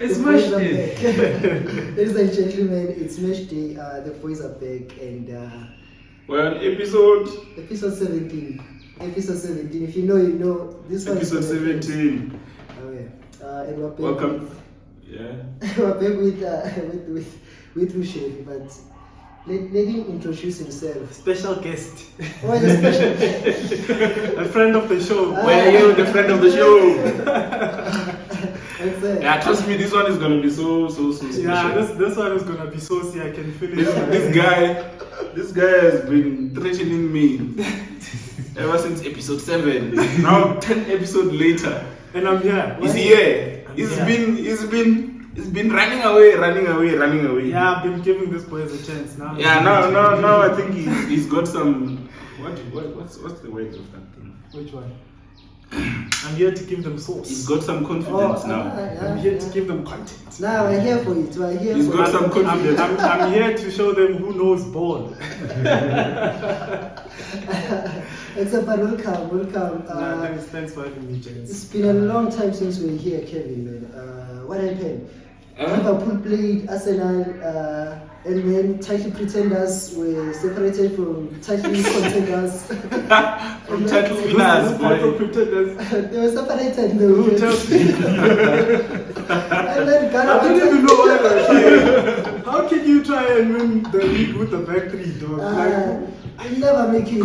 It's match day. Ladies and gentlemen, it's match day. The boys are back and we're on episode 17. Episode 17. If you know, you know. This one episode 17. Oh yeah. And we're back. Welcome. We're back with Mshefi, but let him introduce himself. Special guest. Oh, the special guest. A friend of the show. Where are you, the friend of the show? Yeah, trust me, this one is gonna be so special. Yeah, this one is gonna be so I can feel it. This guy has been threatening me ever since episode 7. Now 10 episodes later. And I'm here. He's here. He's been running away. Yeah, I've been giving this boys a chance now. Yeah, now I think he's got some what's the word of that thing? Which one? I'm here to give them sauce. He's got some confidence now. I'm here to give them content. Now we're here for it. He's got some confidence. I'm here to show them who knows ball. Except welcome. Thanks for having me, James. It's been a long time since we were here, Kevin. Man. What happened? Liverpool played Arsenal, and then title pretenders were separated from title contenders. From title winners, title pretenders. They were separated. Who tells me? And then Ghana. I don't even know why they're here. How can you try and win the league with the back three, dog? You never make it.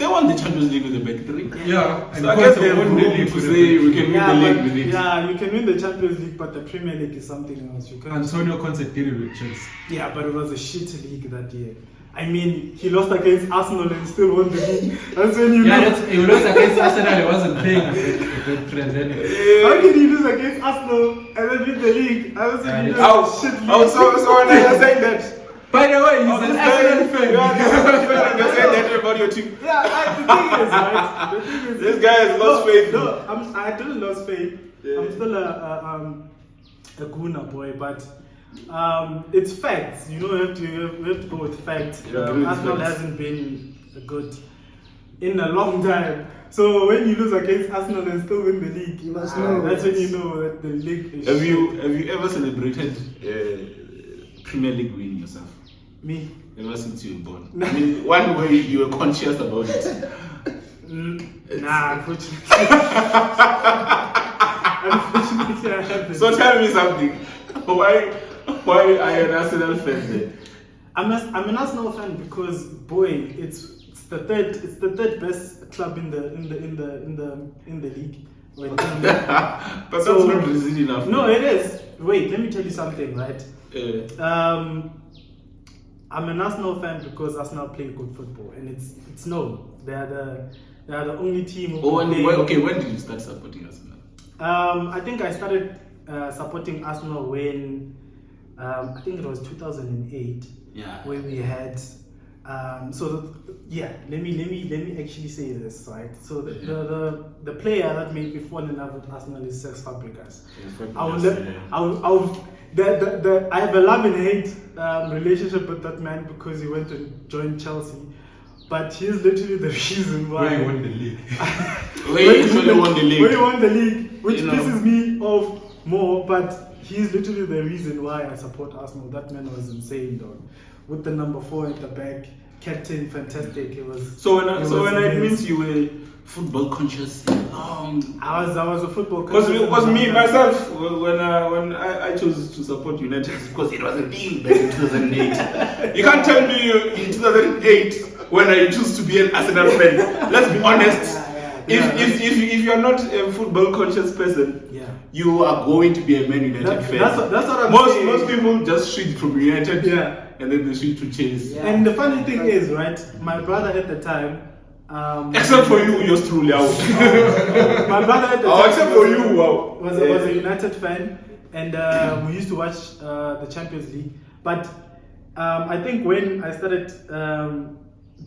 They won the Champions League with the back three. Yeah, so I guess they won the league to say we can win the league with it. Yeah, you can win the Champions League, but the Premier League is something else. You can't. Antonio Conte did it with Chelsea. Yeah, but it was a shit league that year. I mean, he lost against Arsenal and still won the league. That's when you know. He lost against Arsenal. He wasn't playing a good friend anyway. How can you lose against Arsenal and then win the league? I was shit league. So when I was saying that. By the way, he's an Arsenal fan. You're saying that about your team. Yeah, the thing is, right? This guy has lost faith. No, I didn't lose faith. Yeah. I'm still a Guna boy, but it's facts. You know, we have to go with facts. Arsenal hasn't been good in a long time. So when you lose against Arsenal and still win the league, you must know. That's when you know that the league is. Have you ever celebrated Premier League win yourself? Me? Ever since you were born. I mean, one way you were conscious about it. Nah, unfortunately. Unfortunately, I haven't. So tell me something. Why are you an Arsenal fan then? I'm an Arsenal fan because boy, it's the third best club in the league. But that's not reason enough. No, it is. Wait, let me tell you something, right? I'm an Arsenal fan because Arsenal play good football, and it's known. They are the only team. When did you start supporting Arsenal? I think I started supporting Arsenal when I think it was 2008. Yeah. When we had. Let me actually say this, right? So the player that made me fall in love with Arsenal is Cesc Fabregas. I have a love and hate relationship with that man because he went and joined Chelsea, but he's literally the reason why he won the league. When he won the league, which pisses me off more, but he's literally the reason why I support Arsenal. That man was insane, dog. With the number 4 at the back, captain, fantastic. It was. So when it means you were football conscious, I was a football conscious. Because me myself, when I chose to support United, because it was a thing back in 2008. You can't tell me in 2008 when I choose to be an Arsenal fan. Let's be honest. If you're not a football conscious person, you are going to be a Man United fan. That's what I'm saying. Most people just switch from United, and then they switch to Chelsea. Yeah. And the funny thing is, right? My brother at the time. Except for you, yours truly out. My brother at the time. Except for you, wow. Was a United fan, and we used to watch the Champions League. But I think when I started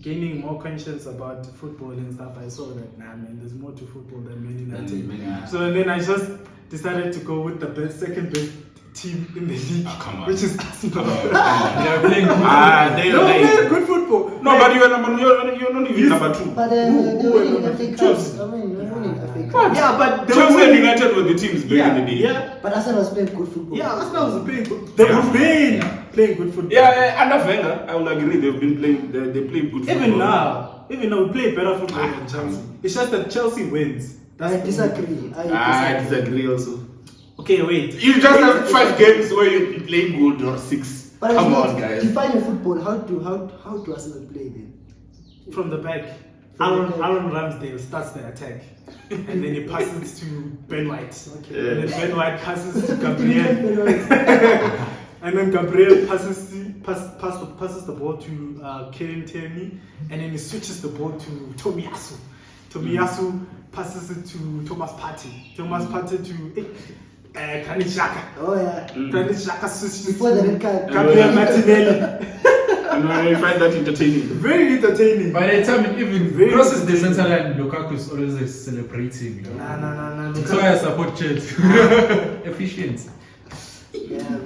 gaining more conscience about football and stuff, I saw that there's more to football than Man United. So then I just decided to go with the second best team in the league, come on. which is Arsenal. They are playing good. They They're are like, playing good football. no, but you're not even number 2. But they're winning FA Cups. Chelsea. I mean, they're winning FA What? Cups. Yeah, but they Chelsea were and winning. United were the teams back in the day. Yeah, But Arsenal was playing good football. yeah, Arsenal was playing good. They were playing good football. Yeah, under Wenger, I will agree. They've been playing. They play good football. Even now, we play better football than Chelsea. It's just that Chelsea wins. I disagree. I disagree also. Okay, wait. You just have 5 games where you're playing good or 6. But Come on, guys. Define football. How do Arsenal play then? From the back, From the back. Aaron Ramsdale starts the attack, and then he passes to Ben White. Okay. And then Ben White passes to Ben Gabriel, White. and then Gabriel passes the ball to Kieran Tierney, and then he switches the ball to Tomiyasu. Tomiyasu passes it to Thomas Partey. Thomas Partey to Granit Xhaka. Oh yeah. Granit Xhaka switches Before the red card. Gabriel Martinelli. And I find that entertaining. Very entertaining. By the time it even Very crosses the entertaining. center line, Lukaku is always celebrating. You know? Nah. That's why I support Chelsea. Efficient. Yeah,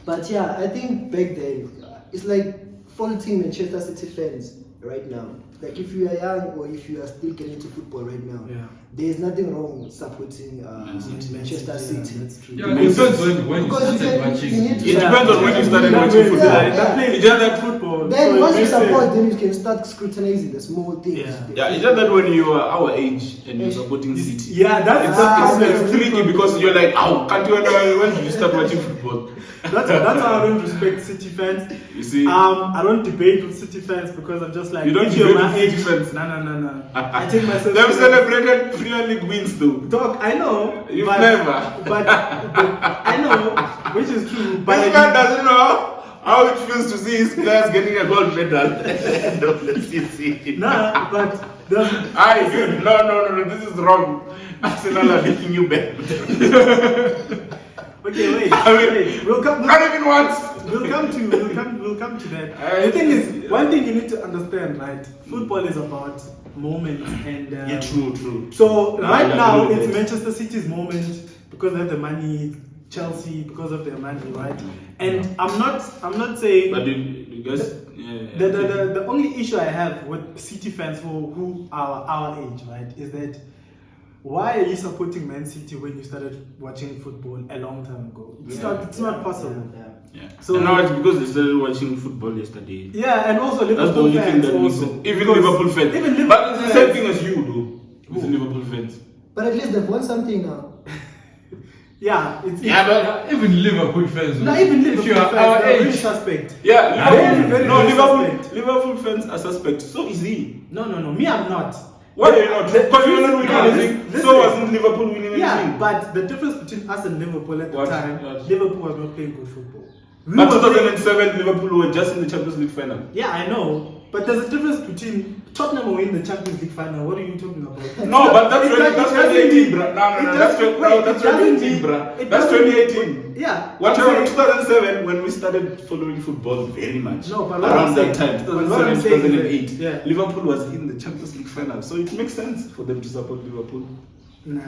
but yeah, I think back then it's like faulting Manchester City fans right now. Like if you are young or if you are still getting into football right now, there is nothing wrong with supporting Manchester City. That's true. Yeah, it depends when you Because started you watching. need to It depends on when you started Yeah, watching yeah, football. yeah. It's just that football. Then So once you it makes support, sense. then you can start scrutinizing the small things. Yeah. it's just that when you are our age and you're supporting City. Yeah, It's tricky because you're like, can't you when did you start watching football? That's how I don't respect City fans. You see? I don't debate with City fans because I'm just like, You don't if you're debate my with age, City fans? No. I take myself. They've celebrated Premier League wins though. Dog, I know. You've but, never. But I know, which is true. But This man doesn't know how it feels to see his players getting a gold medal at the end of the season. Nah, but the, Aye, dude, no, this is wrong. Arsenal are making you bet. okay, wait. I mean, wait. We'll come. Not even once. We'll come to that. The thing is, one thing you need to understand, right? Football is about moments and. Yeah, true. So No, right I now agree with it's that. Manchester City's moment because they have the money. Chelsea because of their money, right? And I'm not saying. But you guys. The only issue I have with City fans who are our age, right, is that why are you supporting Man City when you started watching football a long time ago? It's not possible. Yeah. So So now it's because they started watching football yesterday. Yeah, and also That's the Liverpool only thing fans that makes also. sense. Even Because Liverpool fans. Even Liverpool But it's the same fans. thing as you do. With the Liverpool fans. But at least they've won something now. Yeah, it's but Even Liverpool fans. not even If Liverpool you are fans. our They're very age. suspect. yeah, Very, Liverpool. very, No, very Liverpool. suspect. Liverpool fans are suspect. So is he. No. Me, I'm not. Why are you not? Because you're not winning No, anything. listen. So wasn't Liverpool winning anything? Yeah, but the difference between us and Liverpool at the What? time, What? Liverpool was not playing good football. We But were playing- 2007, Liverpool were just in the Champions League final. Yeah, I know. But there's a difference between Tottenham winning the Champions League final. What are you talking about? No, but that's It doesn't- 2018, bruh. No, it that's doesn't- 2018, it bruh. doesn't- That's 2018. Yeah. Whatever, I'm saying- 2007, when we started following football very much. No, but what around I'm that saying- time, but what I'm 2007, saying is that- 2008, yeah. Liverpool was in the Champions League final, so it makes sense for them to support Liverpool. Nah.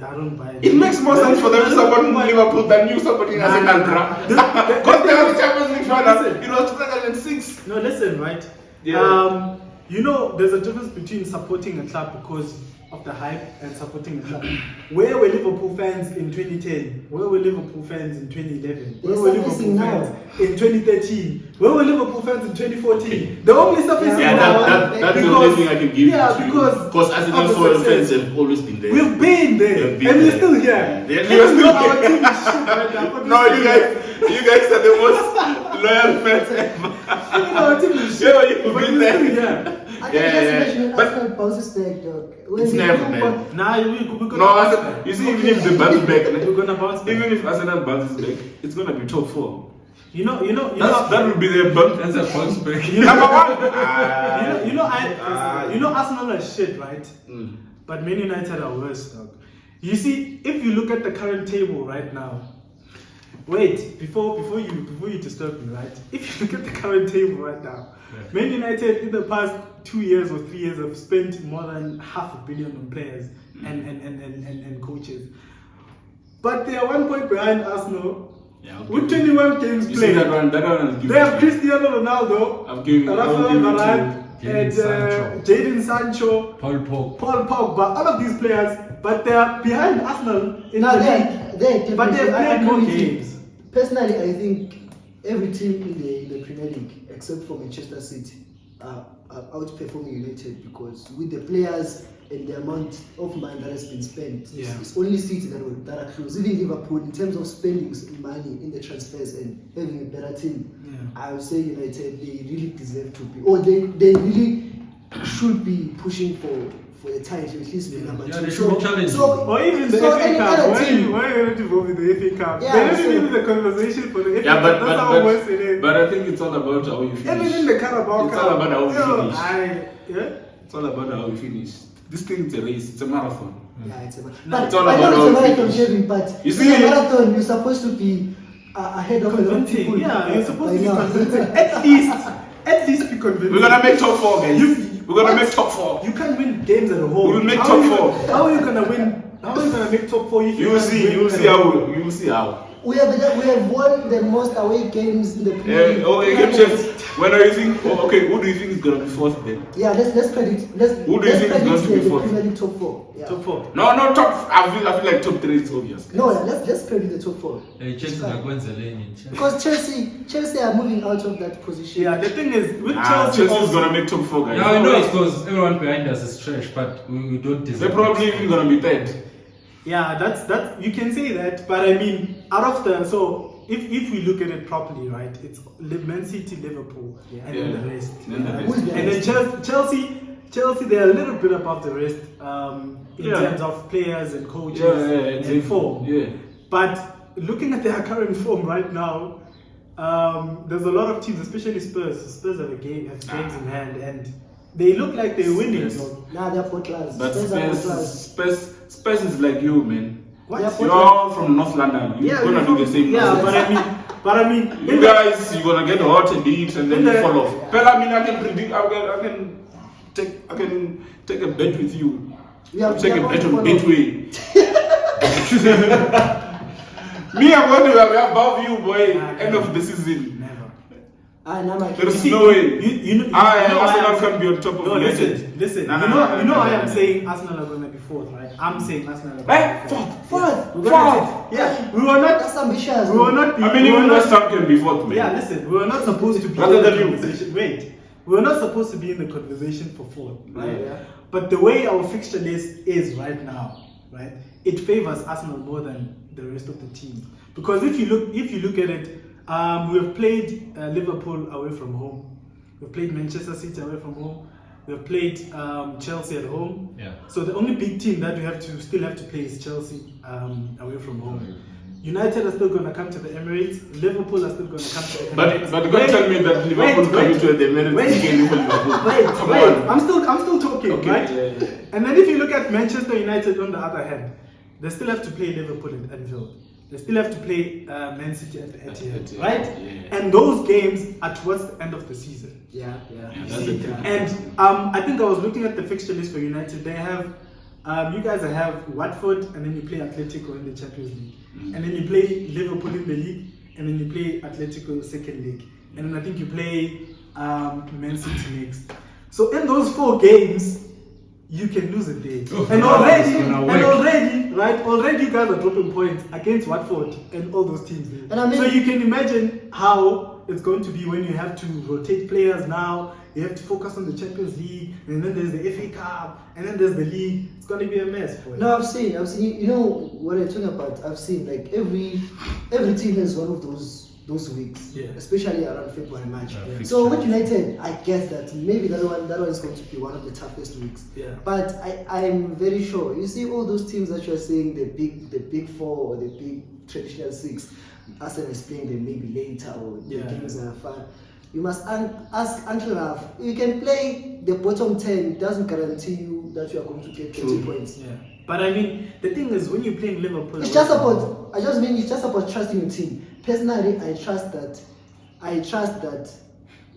I don't buy it. It makes more sense for them to support Liverpool than you supporting Arsenal, bruh. Because they were the Champions League final. Listen. It was 2006. No, listen, right? Yeah. There's a difference between supporting a club because of the hype and supporting a club. Where were Liverpool fans in 2010? Where were Liverpool fans in 2011? Where were Liverpool surfacing fans now. in 2013? Where were Liverpool fans in 2014? The only surfacing Yeah, now. that's the because- only thing I can give Yeah, you. because Arsenal of the fans success. have always been there. We've been there, We've been and we're there. still here. Yeah, they're Even still though our here. team is shit right now, but No, we're you still guys are the most loyal fans ever. Even though our team is shit, Yeah, you've but been we're still there. here. I think Yeah, that's yeah. when But- Arsenal bounces back, dog. When It's they never, do man. what- Nah, we're gonna No, bounce Arsenal, back. you see, even if they bounce back, We're gonna bounce back. even if Arsenal bounces back, it's gonna be top 4. You know, That would be their bump. That's a false break. Number 1. Arsenal are shit, right? But Man United are worse, dog. You see, if you look at the current table right now, wait, before you disturb me, right? If you look at the current table right now, Man United in the past 2 years or 3 years have spent more than $500 million on players and coaches. but they are 1 point behind Arsenal. Yeah, With 21 games you see played. that one is They have Cristiano Ronaldo, I've given Rafael Varane, Jadon and Sancho. Jadon Sancho, Paul Pogba. Paul Pogba, all of these players, but they are behind Arsenal in Now the league. But they have played more games. Personally, I think every team in the Premier League, except for Manchester City, are outperforming United because with the players and the amount of money that has been spent, it's only City that are close. Even Liverpool, in terms of spending money in the transfers and having a better team, I would say United, they really deserve to be, or they really should be pushing for the title, at least be number 2. They should be challenging. Or even the FA Cup. Why are you not involved in the FA Cup? Yeah, They're not even in the conversation for the FA Yeah, Cup. That's how worse it is. but I think it's all about how you finish. Even in the Carabao It's Cup. all about how we finish. It's It's all about how we finish. This thing is a race, it's a marathon. Yeah, it's a But it's I all know about it's a how we marathon, finish. Kevin, but You in see- a marathon, you're supposed to be ahead of a lot of people. Yeah, you're supposed to be by now. convincing. At least be convincing. We're gonna make top 4, guys. We're gonna make top 4. You can't win games at home. We'll make How top are you 4. gonna- How are you gonna win? How are you gonna make top 4 if You will can't see, win you will at see home? how, you will see how. We have won the most away games in the Premier League. Chef, when do you think, okay, who do you think is gonna be fourth then? Yeah, let's predict. Who do you think is going to be the fourth? Premier League top 4. Yeah. Top 4. No, top, I feel like top 3 is obvious. No, let's predict the top 4. Chelsea ngakwenzeleni nje. Because Chelsea are moving out of that position. Yeah, the thing is with Chelsea's Chelsea, gonna make top 4, guys. Yeah, I know it's because everyone behind us is trash, but we don't deserve. They're probably even gonna be third. yeah, that's you can say that, but I mean, out of the if we look at it properly, right, it's Man City, Liverpool, and then the rest. Then the Yeah. rest. And then Chelsea, they're a little bit above the rest in terms of players and coaches and form. Yeah. But looking at their current form right now, there's a lot of teams, especially Spurs. Spurs have games in hand, and they look like they're winning. Spurs. Now they're class. But Spurs Spurs is like you, man. What? You're from North London. You're gonna do the same. Yeah, nonsense. but I mean, You guys, you're gonna get hot and eat and then you fall off. But I mean, I can predict. I can take a bet with you. Take a bet on Betway. Me, I'm going to be above you, boy. End of the season. never. There's no way. Arsenal Arsenal can be on top of United. Listen. No, you know, no, I no, am no. saying Arsenal are going to be fourth, right? I'm saying Arsenal are going to be fourth. Fourth. Yeah, we were not. That's ambitious. We were not. I mean, even West Ham can be fourth, man. Yeah, listen, we were not supposed to be Rather in than the you. conversation. Wait, we were not supposed to be in the conversation for fourth, right? Yeah. But the way our fixture list is right now, right, it favors Arsenal more than the rest of the team. Because if you look at it, we have played Liverpool away from home. We've played Manchester City away from home. We've played Chelsea at home. Yeah. So the only big team that we still have to play is Chelsea away from home. United are still going to come to the Emirates. Liverpool are still going to come to the Emirates. But don't tell me that Liverpool coming to the Emirates again for Liverpool. Come on. I'm still talking, Okay, right? yeah. And then if you look at Manchester United on the other hand, they still have to play Liverpool at Anfield. They still have to play Man City at the Etihad, right? Yeah. And those games are towards the end of the season. Yeah. That's the thing. And I think I was looking at the fixture list for United. They have, you guys have Watford, and then you play Atletico in the Champions League, and then you play Liverpool in the league, and then you play Atletico second league, and then I think you play Man City next. So in those 4 games, you can lose a day. And already you guys are dropping points against Watford and all those teams. And I mean, so you can imagine how it's going to be when you have to rotate players now. You have to focus on the Champions League, and then there's the FA Cup, and then there's the league. It's going to be a mess for you. No, I've seen. You know what I'm talking about. I've seen like every team has one of those weeks, especially around February, March. So with United, I guess that maybe that one is going to be one of the toughest weeks. Yeah. But I'm very sure. You see all those teams that you're saying, the big 4 or the big traditional 6, Arsenal is playing them maybe later or the games are fun. You must ask Uncle Ralph. You can play the bottom 10. It doesn't guarantee you that you are going to get 20 points. Yeah. But I mean, the thing is, when you're playing Liverpool, It's just about trusting your team. Personally, I trust that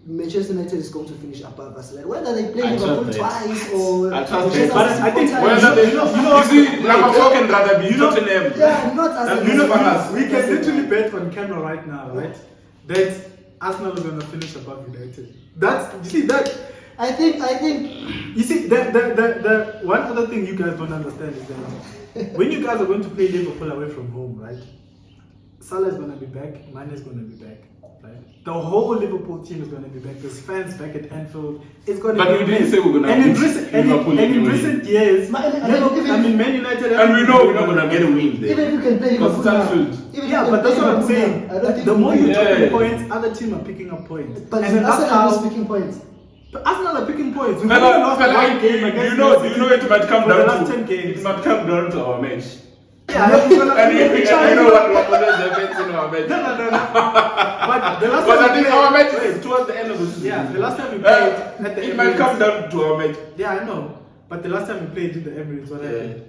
Manchester United is going to finish above Arsenal. Whether they play I trust Liverpool that. twice or I trust Manchester that. But City I think four Well, times. you see, number 4 can rather be Tottenham. Yeah, not Arsenal. You know for us. We can literally bet on camera right now, right? That Arsenal is gonna finish above United. That's you see that. I think. You see the one other thing you guys don't understand is that when you guys are going to play Liverpool away from home, right? Salah is gonna be back. Mane is gonna be back. Right? The whole Liverpool team is gonna be back. There's fans back at Anfield. It's gonna. But be we didn't say we're gonna and in beat recent Liverpool and in anyway. recent years, Man United And we know we're not gonna get a win there. Even if you can play Because Liverpool it's now, Anfield. even if yeah, you but can that's play what I'm Liverpool saying. now, I don't think The we more will. you Yeah. pick points, other teams are picking up points. But and then that's Arsenal is how. picking points. But Arsenal are picking points. We've Fella, only lost one game do against you know Man City it might come for the down last to 10 games. it might come down to our match. Yeah, we're gonna And you we're know trying- what always happens in our match. No. But the last But time I think we our played- match is towards the end of the season. Yeah, the last time we played at the it might Emirates- come down to our match. Yeah, I know. But the last time we played in the Emirates, what happened?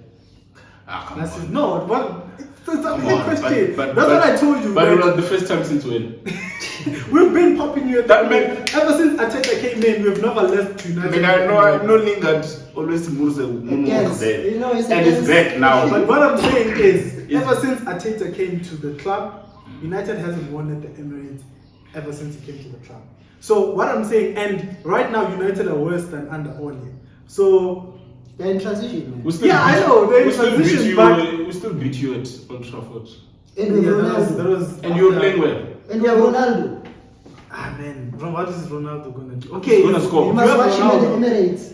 Come That's on. it. No, what? It's a Come big on, question. but- That's what I told you. But it man. was the first time since when? We've been popping you at That that meant- ever since Ateta came in. We've never left I United. mean, I know Lingard always moves Against, there. you know, it's And it's against- back now. But what I'm saying is, Is- ever since Ateta came to the club, United hasn't won at the Emirates ever since he came to the club. So what I'm saying, and right now United are worse than under Ole. So They're in transition, man. We still Yeah, I beat- know, they're in we still beat transition, you. but- We still beat you at Old Trafford. And with yeah, Ronaldo. that was And you were after- playing well. And we have Ronaldo. Ah man, what is Ronaldo gonna do? Okay, He's gonna score. You You must have watch him at the Ronaldo. Emirates.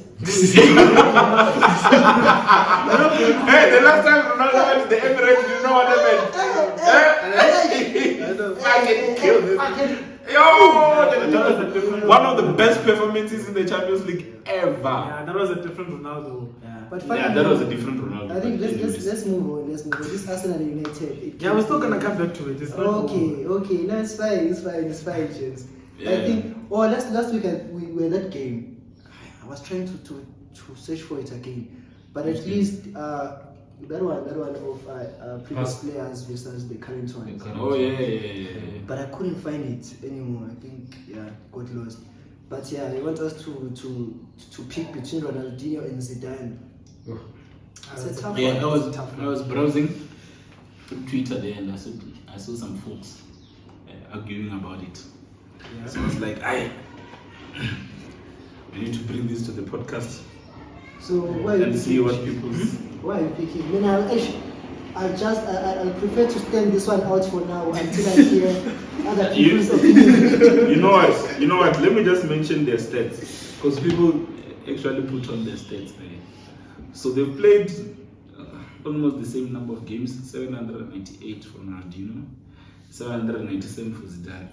Hey, the last time Ronaldo went to the Emirates, you know what happened? Fucking killed him. Yo, one of the best performances in the Champions League ever. Yeah, that was a different Ronaldo. But Yeah, finally, that was a different Ronaldo. I think but let's anyways. let's move on. Let's move on. This Arsenal and United. Yeah, we're still gonna come back to it. It's not Okay. No, it's fine, James. I Yeah. think. Oh, last week we were that game. I was trying to search for it again, but at least that one of previous Past. players versus the current one. Oh yeah. But I couldn't find it anymore. I think got lost. But yeah, they want us to pick between Ronaldinho and Zidane. It's a tough Yeah, one. I was browsing Twitter there and I saw some folks arguing about it. Yeah. So I was like, we need to bring this to the podcast So why are you and see picking? what people's. Why are you picking? I mean, I'll prefer to stand this one out for now until I hear other people's opinions. You know what? Let me just mention their stats because people actually put on their stats there. So they've played almost the same number of games: 798 for Ronaldinho, 797 for Zidane,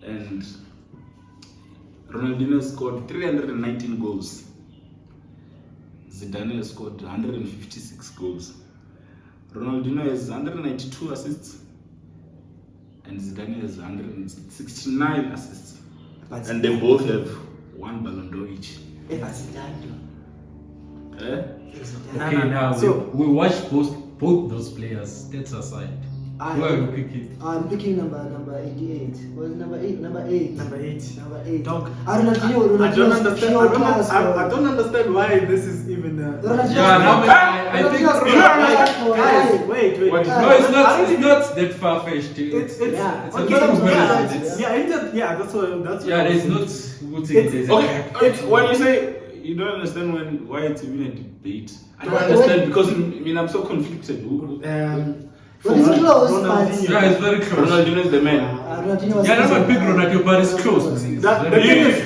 and Ronaldinho scored 319 goals. Zidane has scored 156 goals. Ronaldinho has 192 assists and Zidane has 169 assists. And they both have one Ballon d'Or each. Okay, now So- we watched both those players. Stats aside, who are you picking? I'm picking number 88. Was it number 8? Number 8. Number 8. Number 8. Dog. Ronaldinho. I don't understand. Pure class, I don't understand why this is even. Ronaldinho- Yeah, now I think. Guys, wait. What is- No, it's I not. don't It's think not that far fetched. It's Yeah. It's a Okay, bit that's of what a- I it's- yeah. That's what. Yeah, there's not. It's- Okay, when you say you don't understand why it's even a debate, I don't understand because I'm so conflicted. Well, it's close, but Ronaldinho. Yeah, it's very close. Ronaldinho is the man. Ronaldinho was. Yeah, not a big Ronaldinho, but it's close. man. The thing is,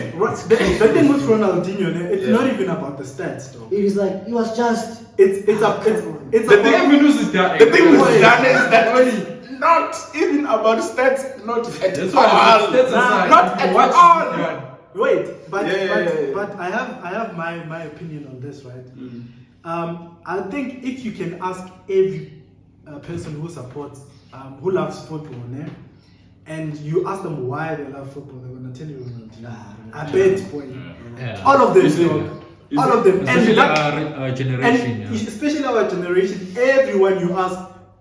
the thing with Ronaldinho, it's not even about the stats, though. It is like he was just. It's The about. thing with Zidane is that it's not even about stats, not at That's all. why stats aside. Not at Watch all. Zidane. Wait, but Yeah. but I have my opinion on this, right? I think if you can ask every person who supports, who loves football, and you ask them why they love football, they're gonna tell you Ronaldinho. I bet boy. Yeah. All of them, Is it- dog. is All it- of them, Especially and our generation. and Yeah. especially our generation, everyone you ask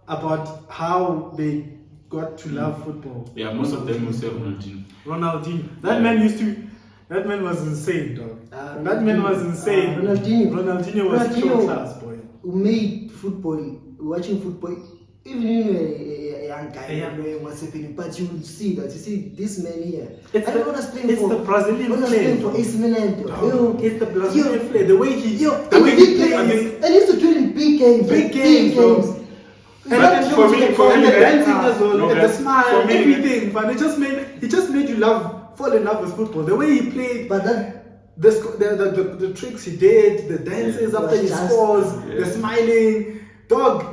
about how they got to love football. Yeah, most of them will say Ronaldinho. Ronaldinho. That man was insane, dog. That man was insane. Ronaldinho was pure class, boy. Who made football, watching football, even a young guy, knowing what's happening, but you will see that. You see this man here. I don't know what I was playing for. It's the Brazilian what I was playing for AC Milan. It's the Brazilian play. The way he big games. I used to do it in big games. Big games. And for me, the dancing as well, no, and the smile, for me, everything. But it just made you fall in love with football. The way he played, But that. the tricks he did, the dances after he scores, the smiling, dog.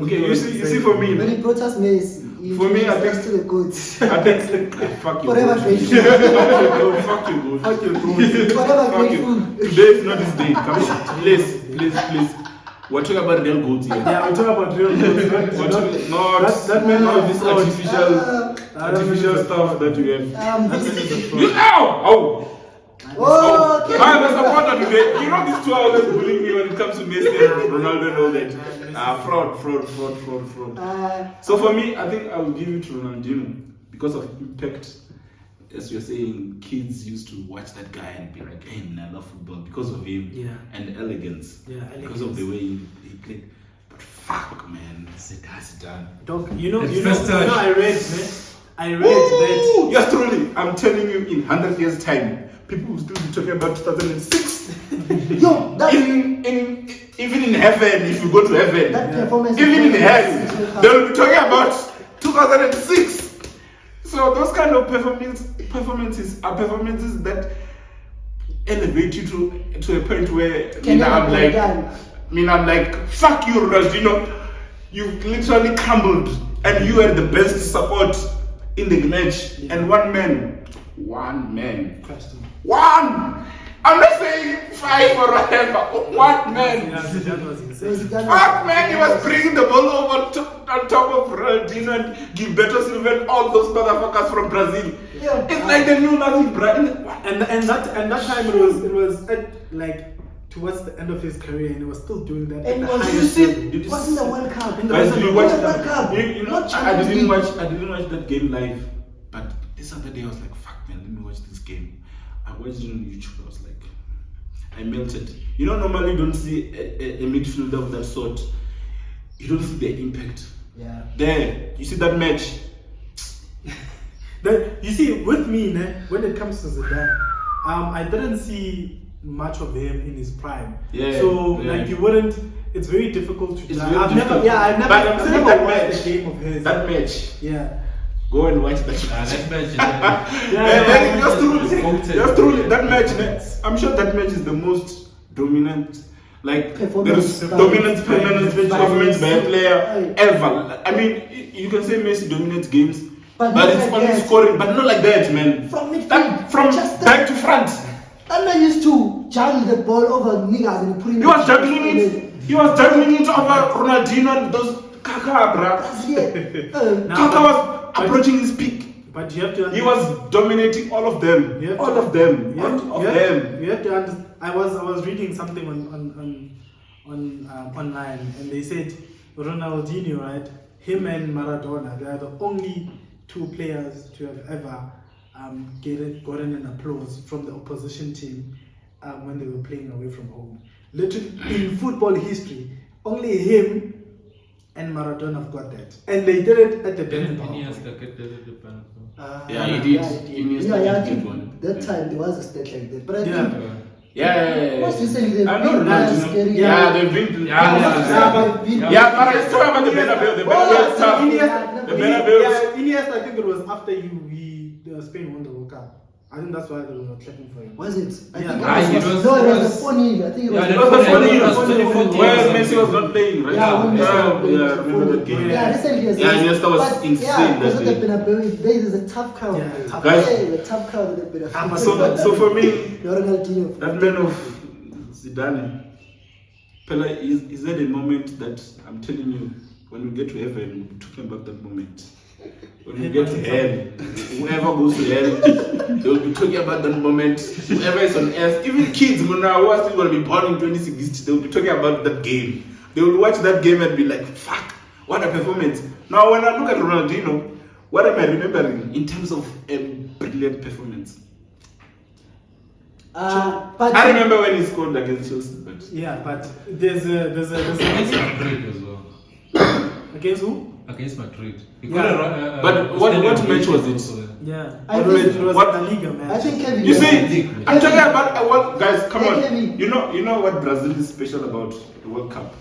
Okay, you see, for me, When he brought us Messi, for me, I think to the goats. I think fuck you. Forever God. grateful. Fuck you, God. Fuck your goals. Forever Fuck grateful. you. Today is not this day. Come on, please. We're talking about real goats here. Yeah, we're talking about real goals. Not this artificial stuff that you have. You know! Oh, okay. Man, that's the part that you know these 2 hours bullying me when it comes to Messi and Ronaldo and all that. Fraud. So for me, I think I will give it to Ronaldinho because of impact. As you're saying, kids used to watch that guy and be like, hey, man, I love football because of him. Yeah. And elegance. Yeah, because of the way he played. But fuck, man, Zidane. Dog, I read that. Yes, truly. I'm telling you, in 100 years' time, people will still be talking about 2006. Yo, that Even in heaven, if you go to heaven, that performance. even in hell, they will be talking about 2006. So those kind of performances are performances that elevate you to a point where I'm like, fuck you, Ronaldinho. You literally crumbled, and you were the best support in the match. And one man. I'm not saying 5 or whatever. One man. That was insane. Fuck, man, he was bringing the ball over on top of Ronaldinho and Gilberto Silva and all those motherfuckers from Brazil. Yeah. It's like they knew nothing, bro. And that time it was at, like towards the end of his career, and he was still doing that. And It was in the World Cup. Guys, you watch that? World Cup. You know, I didn't watch that game live, but this other day I was like, fuck, man, let me watch this game. I watched it on YouTube. I was like, I melted. You know, normally you don't see a midfielder of that sort. You don't see the impact. Yeah. There, you see that match. You see, with me, when it comes to Zidane, I didn't see much of him in his prime. Yeah. So yeah. like you wouldn't. It's very difficult to. It's I've very never. difficult. Yeah, I've never. But I'm I've saying never that watched match. a game of his. That match. Yeah. Go and watch that match. That match. Just truly, that match. I'm sure that match is the most dominant, like Performance dominant performance by a player Right. ever. I mean, you can say Messi dominates games, But but not it's like only that. scoring, but not like that, man. From midfield, From just back to front. That man used to juggle the ball over niggas and put it. He was juggling it over Ronaldinho and those Kaka, bruh. Kaka was approaching his peak. But you have to. He was dominating all of them. You have All to- of them. You have to understand. I was reading something on online, and they said Ronaldinho, right? Him and Maradona, they are the only 2 players to have ever gotten an applause from the opposition team when they were playing away from home. Literally, in football history, only him and Maradona have got that, and they did it at the Bernabeu. Yeah, he did. I think that time there was a stat like that, but I think. Yeah. What's recently they've I know been Ronaldinho. scary. Yeah, they've been. Yeah, but it's talking about the Bernabeu. The Bernabeu is tough. The Bernabeu. Iniesta, I think it was after Spain won the World Cup. I think that's why they were clapping for him. Was it? I Yeah. think it was- no, it was the funny. I think it was. It was the funny. It was 2014. Where Messi was not playing, right? Yeah, when Yeah, remember that game. Yeah, recently. Yeah, Iniesta was But, insane Yeah, because that of the day. Bernabeu, there is a tough crowd. Yeah, tough Guys. A tough crowd at the Bernabeu. So for me, Ronaldinho. that man of Zidane, Pella, is there a moment that I'm telling you, when we get to heaven, we'll be talking about that moment. When we get to hell, whoever goes to hell, they will be talking about that moment. Whoever is on earth, even kids who are still going to be born in 2060, they will be talking about that game. They will watch that game and be like, fuck, What a performance. Now, when I look at Ronaldinho, what am I remembering in terms of a brilliant performance? But I remember when he scored against Chelsea. But Yeah, but there's a Against Madrid as well. against who? Against Madrid. He Yeah. got a But what match was it? also. Yeah, I it think- was what- a Liga match. I think Kevin. You see, Kevin. I'm talking about what, guys. Come Hey, on. Kevin. You know what Brazil is special about the World Cup.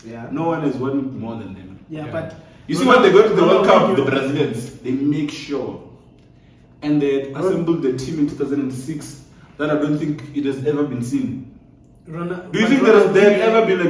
Yeah. No one has won more than them. Yeah, Yeah. but You see, when they go to the World Cup, the Ronaldinho- Brazilians, they make sure. And they assembled the team in 2006 that I don't think it has ever been seen. Do you think there has ever been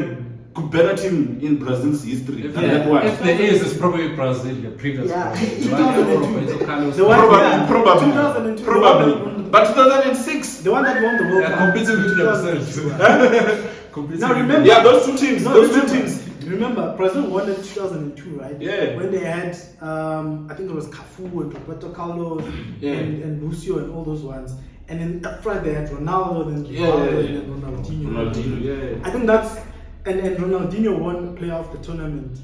a better team in Brazil's history than that one? If there is, it's probably Brazil, the previous Yeah. one. 2002. Roberto Carlos. The one- yeah. Probably. 2002. Probably. But 2006. the one that won the World They're Cup. competing with 2002. themselves. Competing Now with remember- Yeah, those two teams. No, Those two remember, teams. remember, Brazil won in 2002, right? Yeah. When they had, I think it was Cafu and Roberto Carlos Yeah. and Lucio and all those ones. And then up front they had Ronaldo, then Yeah, Rivaldo, yeah, and yeah. then Ronaldinho. Ronaldinho, yeah. I think that's and Ronaldinho won player of the tournament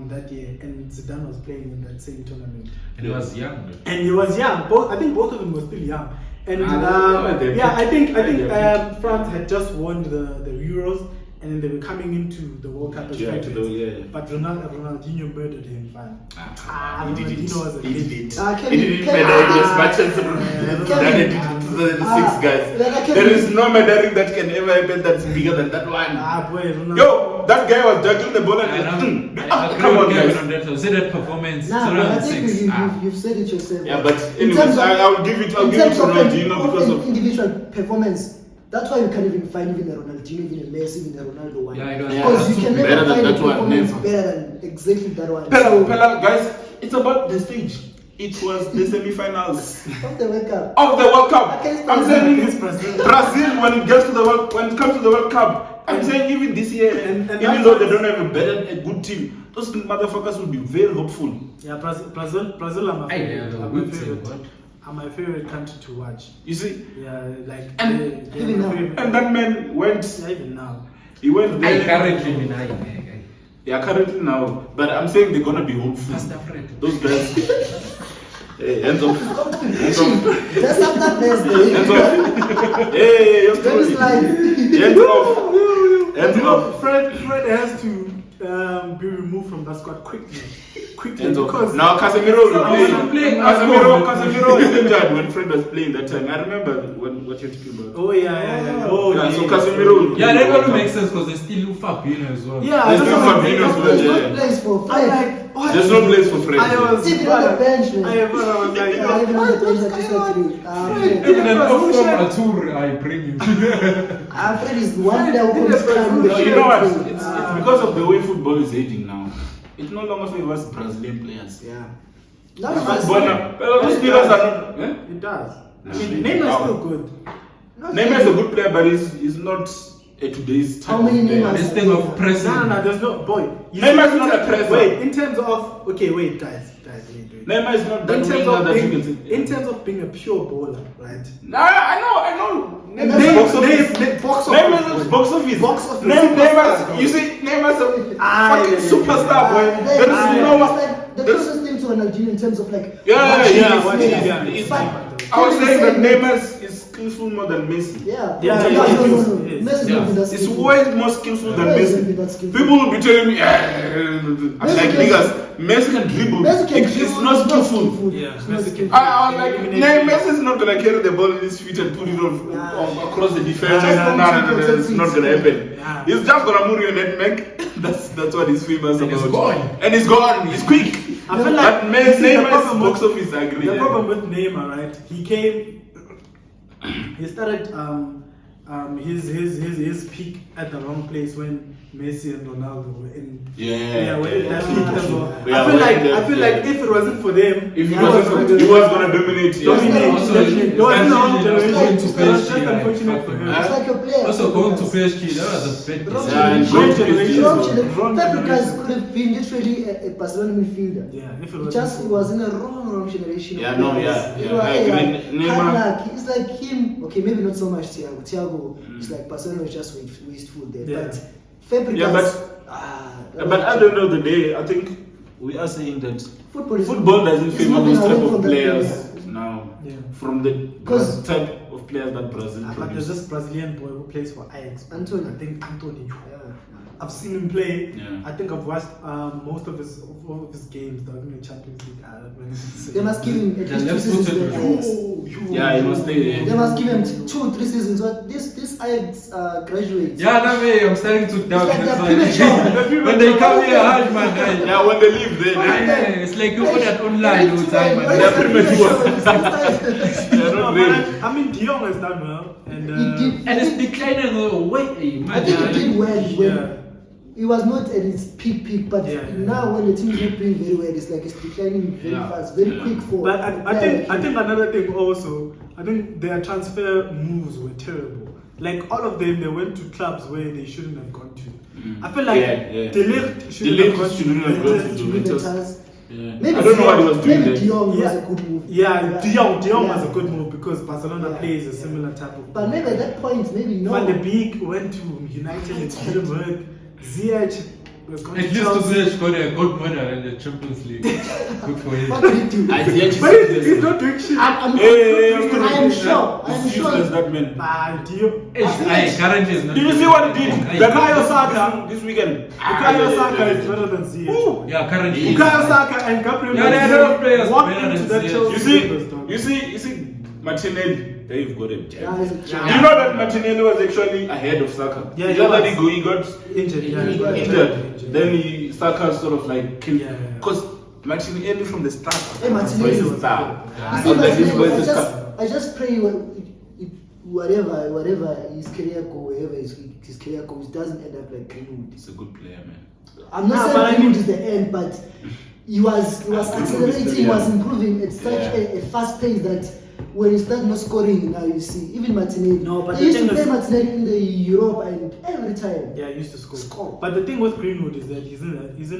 that year, and Zidane was playing in that same tournament. And he was young. And he was young. I think both of them were still young. And They yeah, I think picked- France had just won the Euros, and then they were coming into the World Cup as Yeah, to favorites. the- yeah. But Ronaldinho murdered him, fam. He did it. Ronaldinho was a He big- did it. Kevin, He didn't Kevin- medal as much as Kevin- Zidane did in 2006, guys. Kevin- There is no medaling that can ever happen that's bigger than that one. Boy, Ronaldinho. Yo, that guy was juggling the ball and come on, guys. See that performance? Nah, but I think 2006. you've said it yourself. Yeah, but In anyways, terms of- I'll give it to in terms of Ronaldinho because of. individual performance. That's why you can't even find even a Ronaldinho, even a Messi, even a Ronaldo one. Yeah, it was- Because you can better never than find a that one, performance never. better than exactly that one. Pella, guys, it's about the stage. It was the semi-finals Of the World Cup. of the World Cup. Against I'm Brazil. saying Against Brazil. Brazil when it comes to the World Cup. I'm saying even this year, And even that's though why- they don't have a good team, those motherfuckers will be very hopeful. Yeah, Brazil are my Hey, favorite. yeah, are we my say favorite. what? Are my favorite country to watch. You see, Yeah, like And they're even my now. favorite. and that man went. Yeah, even now. He went I there. currently mean Yeah, currently now, but I'm saying they're gonna be hopeful. Pastor Fred. Those guys. Hey, hands off. Hands off. That's not that Thursday. Hands off. Hey, you're That is throwing. like. Hands off. Hands You off. know, Fred has to be removed from that squad quickly. Hands off. Because Now Casemiro will I play. was playing Casemiro was injured when Fred was playing that time. I remember what you're talking about. Oh yeah. Oh Yeah, yeah. so Casemiro will Yeah, play that the World one Cup. makes sense because they still look Fabinho as well. Yeah, There's that's no what I'm Fabinho as well, There's yeah. no place for I'm Fred. like, what? There's no place for Fred. I was Even on the bench, man. I was like, Yeah, even on the bench, I disagree. Even an off from a tour, I bring him. Fred is the one that will come. No, you know what? It's because of the way football is heading now. It no longer favors Brazilian players. Yeah. But Not much. those players are not. Eh? It does. I No. mean, Neymar is still good. Neymar is a good player, but he's not a today's type How many of player. Neymars? This thing of pressing. No, there's no boy. Neymar is in not terms- a presser. Wait, in terms of wait, guys, wait. Neymar is not that In terms winger of that you being, can see. in terms of being a pure bowler, right? I know. Neymar's Name- box office. box office. Neymar's box office. Box office. Neymar's, you see, Neymar's a fucking superstar, boy. There is no one. Like the there's- closest thing to Ronaldinho in terms of like. Yeah, watching yeah, his watching, players. yeah. It's- But I was Kevin saying that said- Neymar is skillful more than Messi. Yeah. Yeah, no, yeah, no, it no, is, no. it is. Messi is Yeah. not that It's skillful. way more skillful than Why is Messi. he that skillful? People will be telling me, I'm Messi like can- niggas, Messi can dribble. Messi can It's dribble, not he's skillful. Yeah, He's not Messi skillful. can- I was like, Messi is not gonna carry the ball in his feet and put it across the defense. Yeah. No, it's not gonna happen. Yeah. He's just gonna move your net neck. That's what he's famous And about. he's gone. And he's gone. He's quick. I feel like But Neymar's the problem with- box office, I agree. The yeah. problem with Neymar, right? He started his peak at the wrong place when Messi and Ronaldo were in. Yeah, when yeah, that yeah. peak as well. Yeah, I feel like if it wasn't for them, If he he was gonna dominate. Yeah. dominate. Also, Definitely. It was the wrong Eventually, generation. to It was just PSG, unfortunate for him. It's like a player. Also going to PSG, that was a bad Wrong decision. Yeah, and generation. going to PSG. Wrong Wrong generation. Fabregas generation. could have been literally a Barcelona midfielder. Yeah, if it He was just was in a wrong generation. Yeah, of no, players. yeah, You yeah, know, I agree. Neymar- Neymar, it's like him. Okay, maybe not so much Thiago. Thiago is like Barcelona was just wasteful there. Yeah. But Fabregas, Yeah, but But at the end of the day, I think we are saying that football doesn't is favor moving those type away of from the players players. now. Yeah. From the 'Cause- type of players that Brazil But there's produces. this Brazilian boy who plays for Ajax. Antonio. I think Antonio. Yeah. I've seen him play. Yeah. I think I've watched most of his games. They're in the Champions League. They must give him at Yeah, least 2 let's seasons. put it with through. Ajax. Yeah, he must stay there. They must give him 2-3 seasons. What this Ajax graduates. Yeah, no way, I'm starting to doubt It's like this they're premature. When they come here, hard man. Yeah, when they leave there, Yeah, it's like you put that online all the time. Man. They're premature. They're No, not but ready. I mean, De Jong has done well, and He did. And it's declining away, I think he did well when yeah. he was not at his peak, but Yeah. now when the team is not playing very well, it's like it's declining very Yeah. fast, very Yeah. quick for. But I think another thing also, I think their transfer moves were terrible. Like all of them, they went to clubs where they shouldn't have gone to. I feel like De Ligt shouldn't have gone to Juventus. Yeah. Maybe I don't know what he was doing maybe there. De Jong was Yeah. a good move. Yeah, De Jong Yeah. was a good move because Barcelona Yeah. plays a similar type of. But maybe at that point, maybe no. Van de Beek went to United, it didn't work. Ziyech was going At to least Chelsea. Ziyech got a gold medal in the Champions League. Good for him. What did he do? I see But he's not doing shit. I am sure. It's useless, that man. De Jong. Currently is not. Did you see what he did? Aye. Bukayo Saka. This weekend. Bukayo Saka is better than Ziyech. Yeah, currently. Bukayo Saka and Gabriel Yeah, there are no players walked better into than that Ziyech. Chelsea. You see, Martinelli. There you've got him. Yeah, he's a Do champ. you know that Martinelli was actually ahead of Saka? Yeah, You he know that was. he got Injured, yeah. He got injured. Then Saka sort of like killed. Yeah. Because Martinelli from the start. Hey, Martinelli was was a star. You I see, was like, this boy is a Martinelli, star. I just pray whatever his career go, wherever his career goes, doesn't end up like Greenwood. He's a good player, man. I'm not Nah, but I saying Greenwood mean- is the end, but he was accelerating, he was improving at such a fast pace that when he started not scoring, now you see, even Martinelli. No, but he the used to thing play is- Martinelli in the Europe and every time. Yeah, he used to score. Score. But the thing with Greenwood is that he's in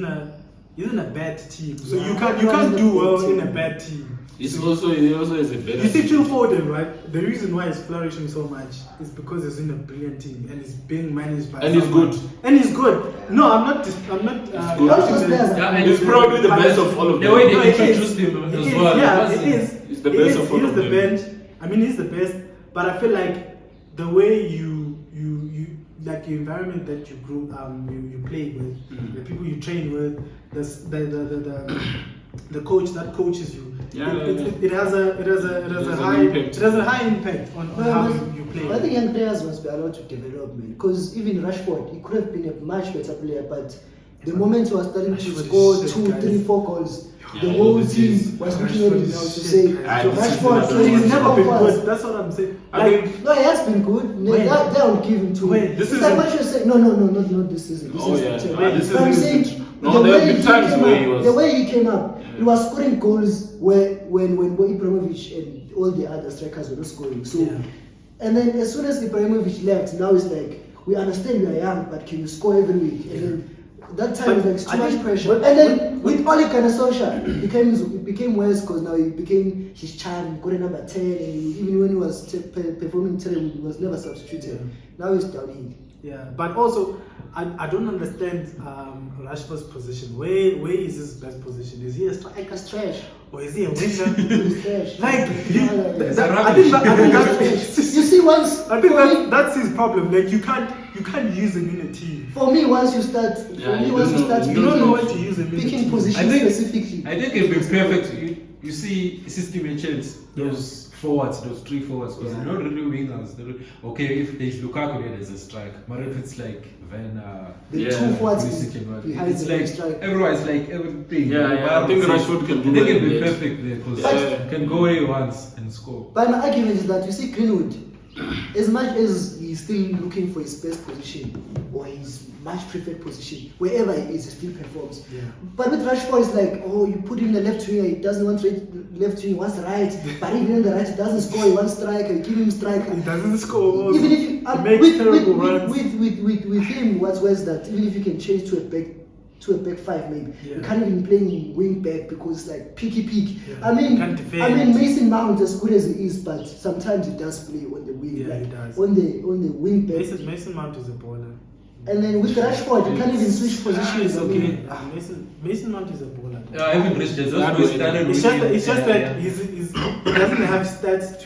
a bad team. So Yeah, you can't everyone's do in a well bad in a team. bad team. He also is a better. You see Phil Foden, right? The reason why he's flourishing so much is because he's in a brilliant team and he's being managed by. And he's someone. good. And he's good. No, I'm not. good. All those players Yeah, are and He's probably the best of all of The them. way No, they it is. introduced him It as is, well. yeah, wasn't it is. He's the It best is. of all He's of the them. bench. I mean, he's the best. But I feel like the way you like the environment that you grew you played with, the people you train with, the coach that coaches you. It has a high impact on how you play. I think young players must be allowed to develop, man. Because even Rashford, he could have been a much better player, but the moment he was starting to Rashford is score shit, 2, guys. 3, 4 goals, the Yeah, whole this team is- was looking at him now to Rashford is say, shit, guys. Rashford, This is He's please never help been us. good. That's what I'm saying. I think- No, he has been good. When? That I'll give him to. When? This It's is like a- what you're saying. No, not this season. This Oh, is yeah. the This But I'm is- saying No, the there have way been he times came where up, he was- the way he came up, he was scoring goals when Ibrahimovic and all the other strikers were not scoring. So, Yeah. and then as soon as Ibrahimovic left, now it's like we understand you are young, but can you score every week? And then that time But was like I too much think- pressure. but- And then with Ole Gunnar Solskjaer, it became worse because now he became his charm, got a number 10, and even when he was performing terrible, he was never substituted. Now he's downhill. Yeah, but also I don't understand Rashford's position. Where is his best position? Is he a striker Striker's trash. or is he a winger? He's trash. Like, Yeah, It's yeah. a I think Trash. You see, once I think for me, that's his problem. Like you can't use him in a team. for me, once you start, Yeah, you you don't know picking, what to use him in. picking I positions think- specifically. I think it'd be perfect. You see, system in Chelsea, those forwards, those 3 forwards, because they're not really wingers. Okay, if there's Lukaku, there's a strike. But if it's like Werner, The Yeah, 2 forwards Pulisic, behind it's the like strike. everyone's like everything. Yeah, I think Rashford can do I think well it'd in be that. perfect there because Yeah. can go away once and score. But my argument is that you see Greenwood, as much as he's still looking for his best position or his much preferred position, wherever he is, he still performs. Yeah. But with Rashford, it's like, oh, you put him in the left winger, he doesn't want left winger, he wants the right. But even in the right, he doesn't score, he wants striker, you give him striker. He doesn't score. Also. Even if you, He makes terrible with, runs. with him, what's worse that even if you can change to a back 5 maybe, Yeah. you can't even play him wing back because it's like picky. Yeah. I He can't defend. Mason Mount as good as he is, but sometimes he does play on the wing, Yeah, like he does. on the wing back. Mason Mount is a baller. And then with Rashford, you can't even switch positions. It's okay. Mason Mount is a baller. Even Rich Jesus started It's just that yeah. he doesn't have stats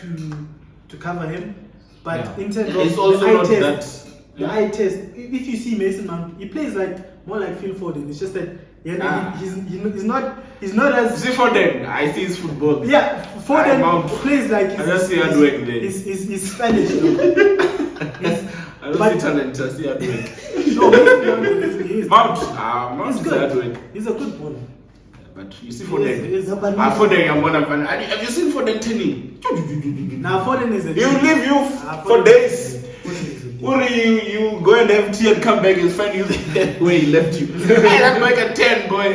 to cover him. But in terms of It's also the eye not test, that. the eye test, if you see Mason Mount, he plays like more like Phil Foden. It's just that he's not as. See Foden, I see his football. Yeah, Foden plays like I just see hard work there. He's Spanish. I don't see talent, I see hard work. No, Mason Mount is Mount he's is hard good. work. He's a good baller. But you see He Foden. is. Foden, I'm one of them. Have you seen Foden turning? Now Foden is a. He will leave you for days. Or you go and have tea and come back and find you where he left you. Hey, that boy can 10, boy.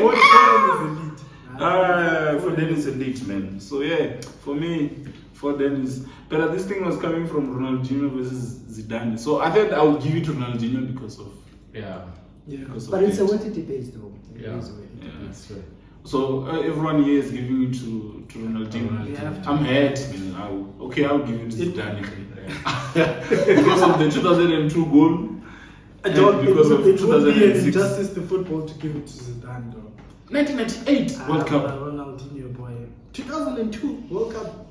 Foden is elite, man. So yeah, for me, Foden is. But this thing was coming from Ronaldinho versus Zidane. So I think I would give it to Ronaldinho because of. Yeah. Because But of it's it. a worthy debate, though. Yeah. That's right. So everyone here is giving it to Ronaldinho. I'm hurt, man. I'll give it to Zidane. Because of the 2002 goal. It Because of would be an 2006. injustice to football to give it to Zidane, though. 1998 World Cup. Ronaldinho, boy. 2002 World Cup.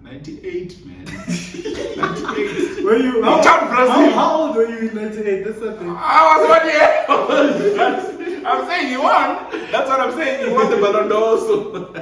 98, man. 98. Were you? Brazil. How old were you in 98? That's the thing. I was 1 year old. I'm saying he won. That's what I'm saying. He won the Ballon d'Or also.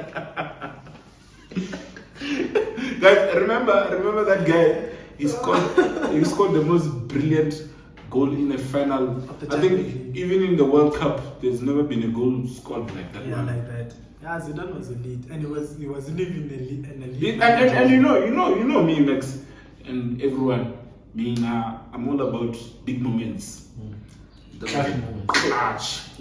Guys, remember that guy? He scored the most brilliant goal in a final. I think even in the World Cup, there's never been a goal scored like that. Yeah, like that. Yeah, Zidane was elite, and he wasn't even an elite. And you know me, Max, and everyone. I'm all about big moments.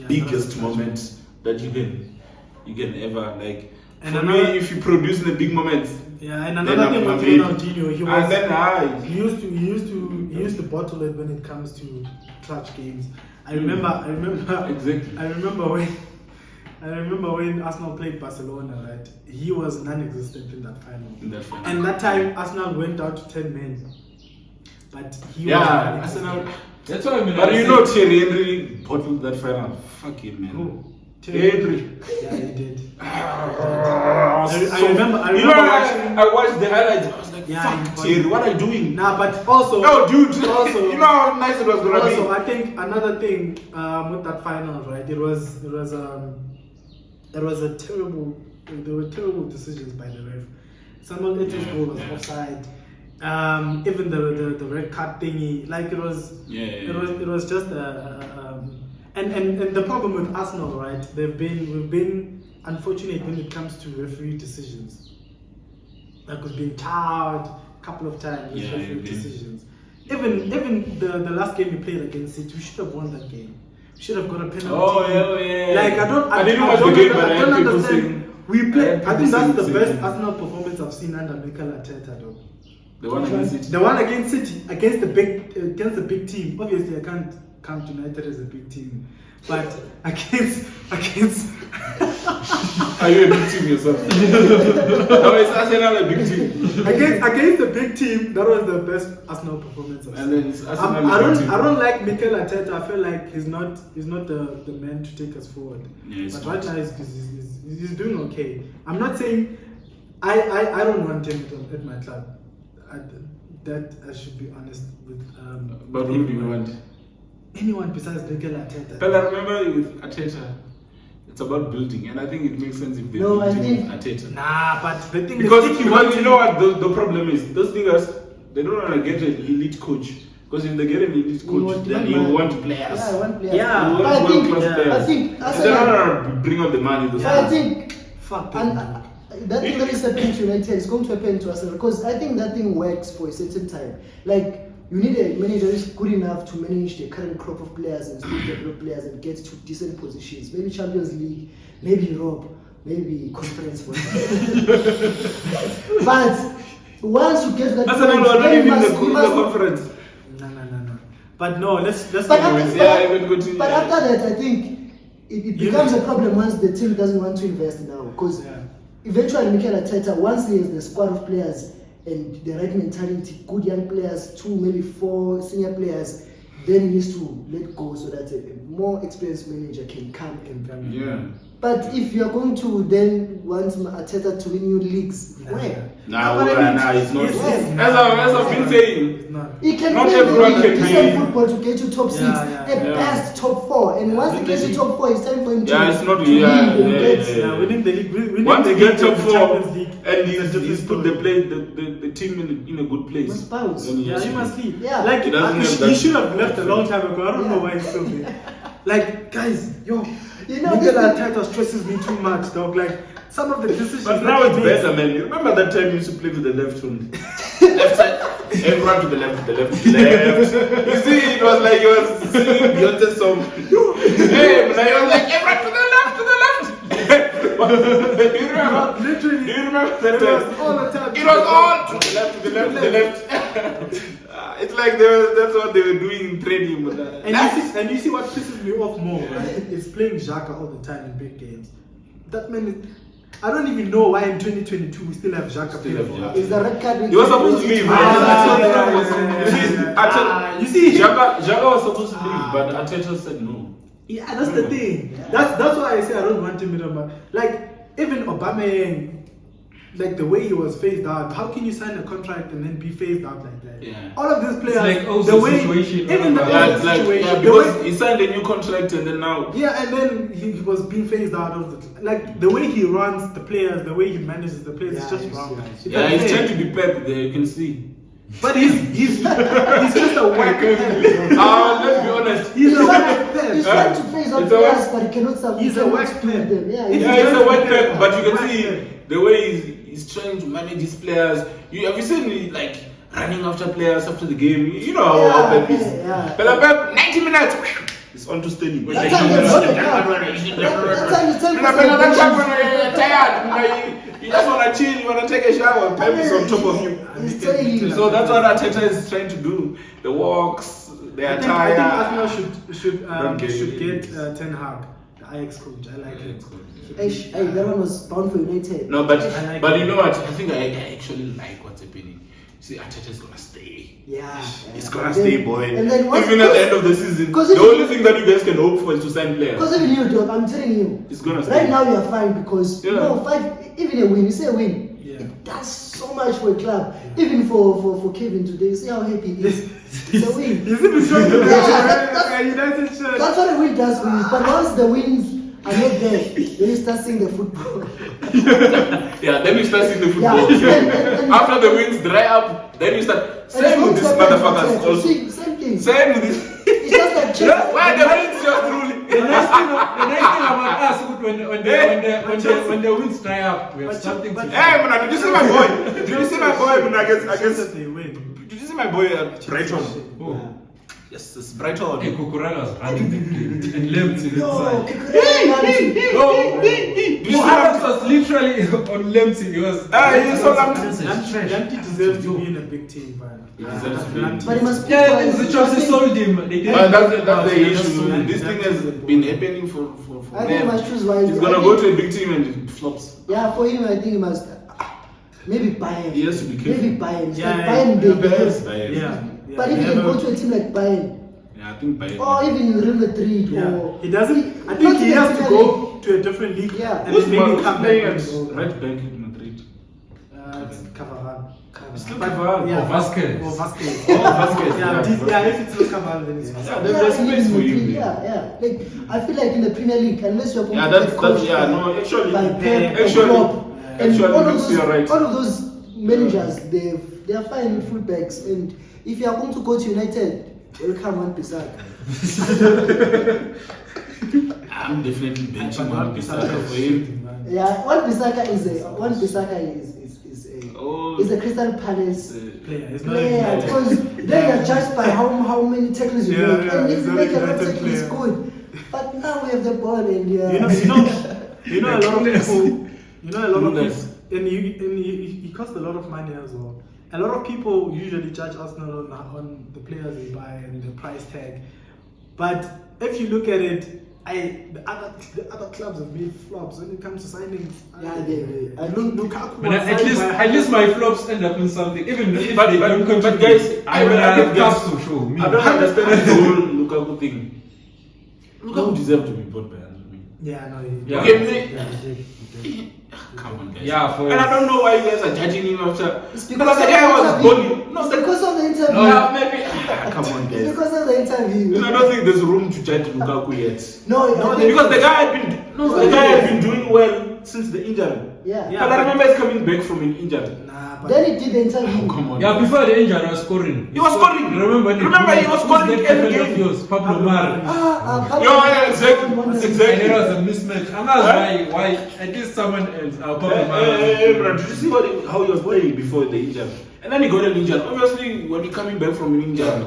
Biggest moment that you can ever like. And for me, if you produce the big moments. Yeah, and another thing with Ronaldinho, he used to bottle it when it comes to clutch games. I remember Exactly. I remember when Arsenal played Barcelona, right? He was non-existent in that final. And that time Arsenal went down to 10 men. But he was Arsenal. That's what I mean. But Thierry Henry bottled that final. Fuck him, man. Who? Henry. Yeah, he did. I remember I watched the highlights. I was like, fuck Thierry, what are you doing? Nah, but also. No, dude. Also, you know how nice it was gonna be. Also, I think another thing with that final, right? There were terrible decisions by the ref. Samuel Eto'o's goal was offside. Even the red card thingy, like it was just and the problem with Arsenal, right? We've been unfortunate when it comes to referee decisions. Like we've been tarred a couple of times with referee decisions. Even the last game we played against City, we should have won that game. We should have got a penalty. Oh yeah. Like I didn't watch the game, but I don't people understand. saying. We played. I think that's the saying best that. Arsenal performance I've seen under Mikel Arteta, though. The one against City. The one against City, against the big team. Obviously, I can't count United as a big team, but against. Are you a big team yourself? No, is Arsenal a big team? Against the big team, that was the best Arsenal performance I've seen. And then it's Arsenal. I don't like Mikel Arteta. I feel like he's not the man to take us forward. Yeah, but right now he's doing okay. I'm not saying I don't want him at my club. I should be honest with. But who do you want? Anyone besides Mikel Arteta. But I remember with Arteta, it's about building, and I think it makes sense if they build Arteta. Nah, but the thing because is, you know what the problem is? Those niggas, they don't want to get an elite coach. Because if they get an elite coach, then you want players. Yeah, I want players. Yeah. You want world-class players. I think they don't want to bring out the money. I think fuck that thing that is happening to United is going to happen to Arsenal because I think that thing works for a certain time. Like you need a manager who is good enough to manage the current crop of players and still develop players and get to decent positions. Maybe Champions League, maybe Europe, maybe Conference. But once you get that, Arsenal are not even in the conference. No. But no, let's but after that, I think it becomes a problem once the team doesn't want to invest now. Because eventually, Mikel Arteta, once he has the squad of players and the right mentality, good young players, 2, maybe 4 senior players, then he needs to let go so that a more experienced manager can come and Yeah. But if you are going to then want Arteta to win you leagues, where? Nah, it's not. Yes. As I've been saying, It's not. He can Not play everyone the can decent play. football to get you top 6, at yeah. best top 4. And once he gets you top 4, it's time for him to Yeah, it's not- to yeah, leave and yeah, get- yeah. Winning the league, winning once the he gets game top in 4 Champions League, and it's a he's put the team in a good place. Must bounce. then Yeah, you must leave. Yeah. Like, He doesn't have he that- should have left a long time ago. I don't know Yeah. why he's still there. Like, guys, yo, You know, Mikel this- Arteta stresses me too much, dog. Like, some of the decisions. But that now he it's makes- better, man. You remember that time you used to play with the left hand? Left side. Everyone to the left, to the left, to the left. You see, it was like you were singing Beyonce's song. Hey, man, I was like, everyone to the left, to the left. Do you remember? Literally. Do you remember that It time? was all the time. It was all to the left, to the left, to the left. It's like that's what they were doing in training. But, And you see what pisses me off more, right? Is playing Xhaka all the time in big games. That man is, I don't even know why in 2022 we still have Xhaka playing have for Xhaka. us. Is the red card? he was supposed to leave. You see, Xhaka was supposed to leave, but Arteta said no. yeah, that's the thing. That's why I say I don't want him in a like even Aubameyang, like the way he was phased out. How can you sign a contract and then be phased out like that? Yeah. All of these players, like the also way situation, even the Yeah, Ozil it's like situation, the because way- he signed a new contract and then now. yeah, and then he was being phased out of the like the way he runs the players, the way he manages the players is Yeah, just yes, wrong. yes. It's Yeah, he's unfair. trying to be Pep there, you can see. But he's just a whack. Let's be honest. He's a He's whack trying, Pep. he's trying to face up It's a players, whack- but he cannot sub. He's he a cannot whack speed player. them. Yeah, If Yeah, he's it's a trying white to Pep, be but you can whack see Pep. the way he's trying to manage his players. Have you seen me like running after players after the game? You know how Yeah, Pep is. yeah. But Pep, 90 minutes. It's on to Sterling. That time they brought the car. That time you tell me That time when you're tired, you just want to chill, you want to take a shower, Pep is on top of you. He's telling you. So that's what Arteta is trying to do. The walks, the I attire. think Arsenal Don't get should it. get Ten Hag, the Ajax coach. I like him. Hey, that one was bound for United. No, but I like but it. you know what? I think I actually like what's happening. See, Arteta's gonna stay. Yeah. He's gonna And stay, then- boy. And then once, Even at the end of the season, 'cause the if- only thing that you guys can hope for is to sign players. Because even you, dog, I'm telling you, He's gonna stay. right now you are fine because Yeah. you know, 5, even a win, you say a win, Yeah. it does so much for a club. Even for Kevin today, see how happy he is. It's a win. He's even showing the Yeah, United shirt. That's what a win does for you. But once the wins are not there, then you start seeing the football. Yeah, then you start seeing the Yeah, football. and- After the wins dry up, then you start. And it's Same going with to these happen motherfuckers to Arteta. also. See, same thing. Same with this. It's just like Chelsea. Why the wins just ruling? The nice thing about us, when the winds dry up, we have But- something but- to Hey, man, did you see my boy? Did you see my boy when I It's guess? just that they win. Did you see my boy at Brighton? Oh. Yes, it's Brighton. Hey, Kukurela was running the game and Lemty Yo, inside. Kukurela, Oh, Did you see Mohammed my was literally on Lemty. He was. you saw that? Lamptey deserves to be in a big team, man. He deserves to be. but he must Yeah, play the Chelsea sold him. They didn't. That's the Yeah, issue. that's This so- thing has been happening for I think he must choose wisely. He's gonna I go think- to a big team and it flops. Yeah, for him, I think he must. Maybe Bayern. He has to be careful. Maybe Bayern. It's Yeah, like yeah, Bayern, yeah, they Yes, have. Bayern. Yeah. But if he can go to a team like Bayern, Yeah, I think Bayern. or even Real Madrid, Yeah, or he doesn't. I Not think he in has to the go to a different league. Yeah. and Who's then maybe come playing back. at right back in Madrid? It's Cavani. It's still But- Cavani. yeah, Or Vasquez. Or Vasquez. Oh, Vasquez. Yeah, if it's not Cavani, then it's Yeah, Vasquez. there's even space in for you. Madrid, yeah. Like I feel like in the Premier League, unless you're going Yeah, to that's get coached yeah. by- No, actually, by Pep or actually, Klopp, and actually, all of looks those, you're right. all of those managers, they are fine with fullbacks, and if you are going to go to United, welcome one Bissaka. I'm definitely benching But one Bissaka for him. man. Yeah, one Bissaka is a Oh, is a Crystal Palace Player, it's not player even- because they are judged by how many tackles you Yeah, make, yeah, and if he's you not make a a lot of United tackles, it's player. good. But now we have the ball, and You know, a lot of people. You know, a lot of Clueless. people, and he costs a lot of money as well. A lot of people usually judge Arsenal on the players they buy and the price tag. But if you look at it, the other clubs have made flops when it comes to signings. Yeah, they. I Look, look. Lukaku. But was at signed least, by at least my flops end up in something. Even if But- they but- don't but contribute. guys, I will have guys, cups to show. Me. I don't understand the whole Lukaku thing. Lukaku deserved to be bought by Anthony. Yeah, no. Yeah. Okay, they- Yeah, they- come on, guys. Yeah, for and I don't know why you guys are judging him after. It's Because because the of guy the was interview. balling. No, It's the, because of the interview. yeah, maybe. Come on, It's guys. because of the interview. I don't think there's room to judge Lukaku yet. No, No, I think- Because the guy had been, the guy had been doing well since the injury. Yeah. Yeah. But I remember he's coming back from an injury. Nah, but Then he did the interview. Oh, come on. Yeah, before the injury, I was scoring. He was scoring. Remember He was scoring every game. Pablo Mari. Yo, yeah, exactly. And Exactly. it was a mismatch. And that's why at least someone else, Pablo Hey, bro, Mari. did you see how he was playing before the injury? And then he got an injury. Obviously, when you're coming back from an injury,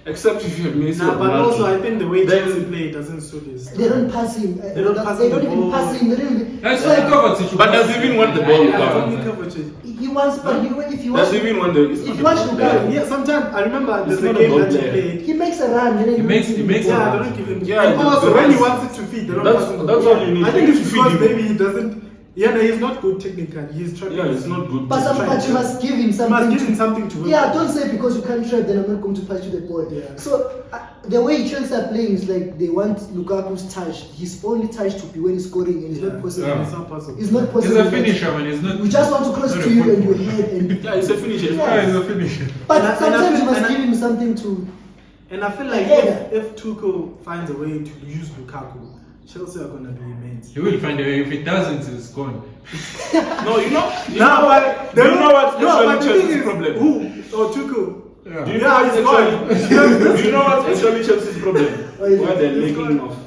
except if you have Messi or but Ronaldo. also I think the way Then- Chelsea play doesn't suit his. They don't pass him. They don't pass They him don't the even ball. pass him. They don't even. That's it's why like- Kovacic. But does he even want the ball? Yeah, Lukaku? only Kovacic. He wants, but if you want, Does he even want the? It's If not you a watch ball Lukaku, player. Yeah, sometimes I remember there's He's a not a game ball that he player. played. he makes a run. Then He makes a Yeah, run. they don't give him. Yeah, and the- also the when he runs- wants it to feed, they don't That's pass him the that's ball. all you need. I think it's to because feed him. maybe he doesn't. Yeah, no, he's not good technically. He's trying. Yeah, it's not good. But you must give him You something. must give him something to work Yeah, with. don't say because you can't trap, then I'm not going to pass you the ball. Yeah. So the way Chelsea are playing is like they want Lukaku's touch. His only touch to be when he's scoring, and it's not possible. Yeah. It's not possible. It's not He's possible. a finisher, man. He's not. We just want to cross not to a you and you footballer. head and. Yeah, it's a finisher. Yeah. He's a finisher. But And I sometimes feel- you must and I- give him something to. And I feel like Yeah. if Tuchel finds a way to use Lukaku, Chelsea are gonna be immense. He will find a way. If he doesn't, it's gone. No, you know. You know what's no, but the actually thing Chelsea's is, problem? Who? Or Tuchel? Yeah. Do you know what's actually? Do you know what's actually Chelsea's problem? What is Why it? they're It's lagging gone. off?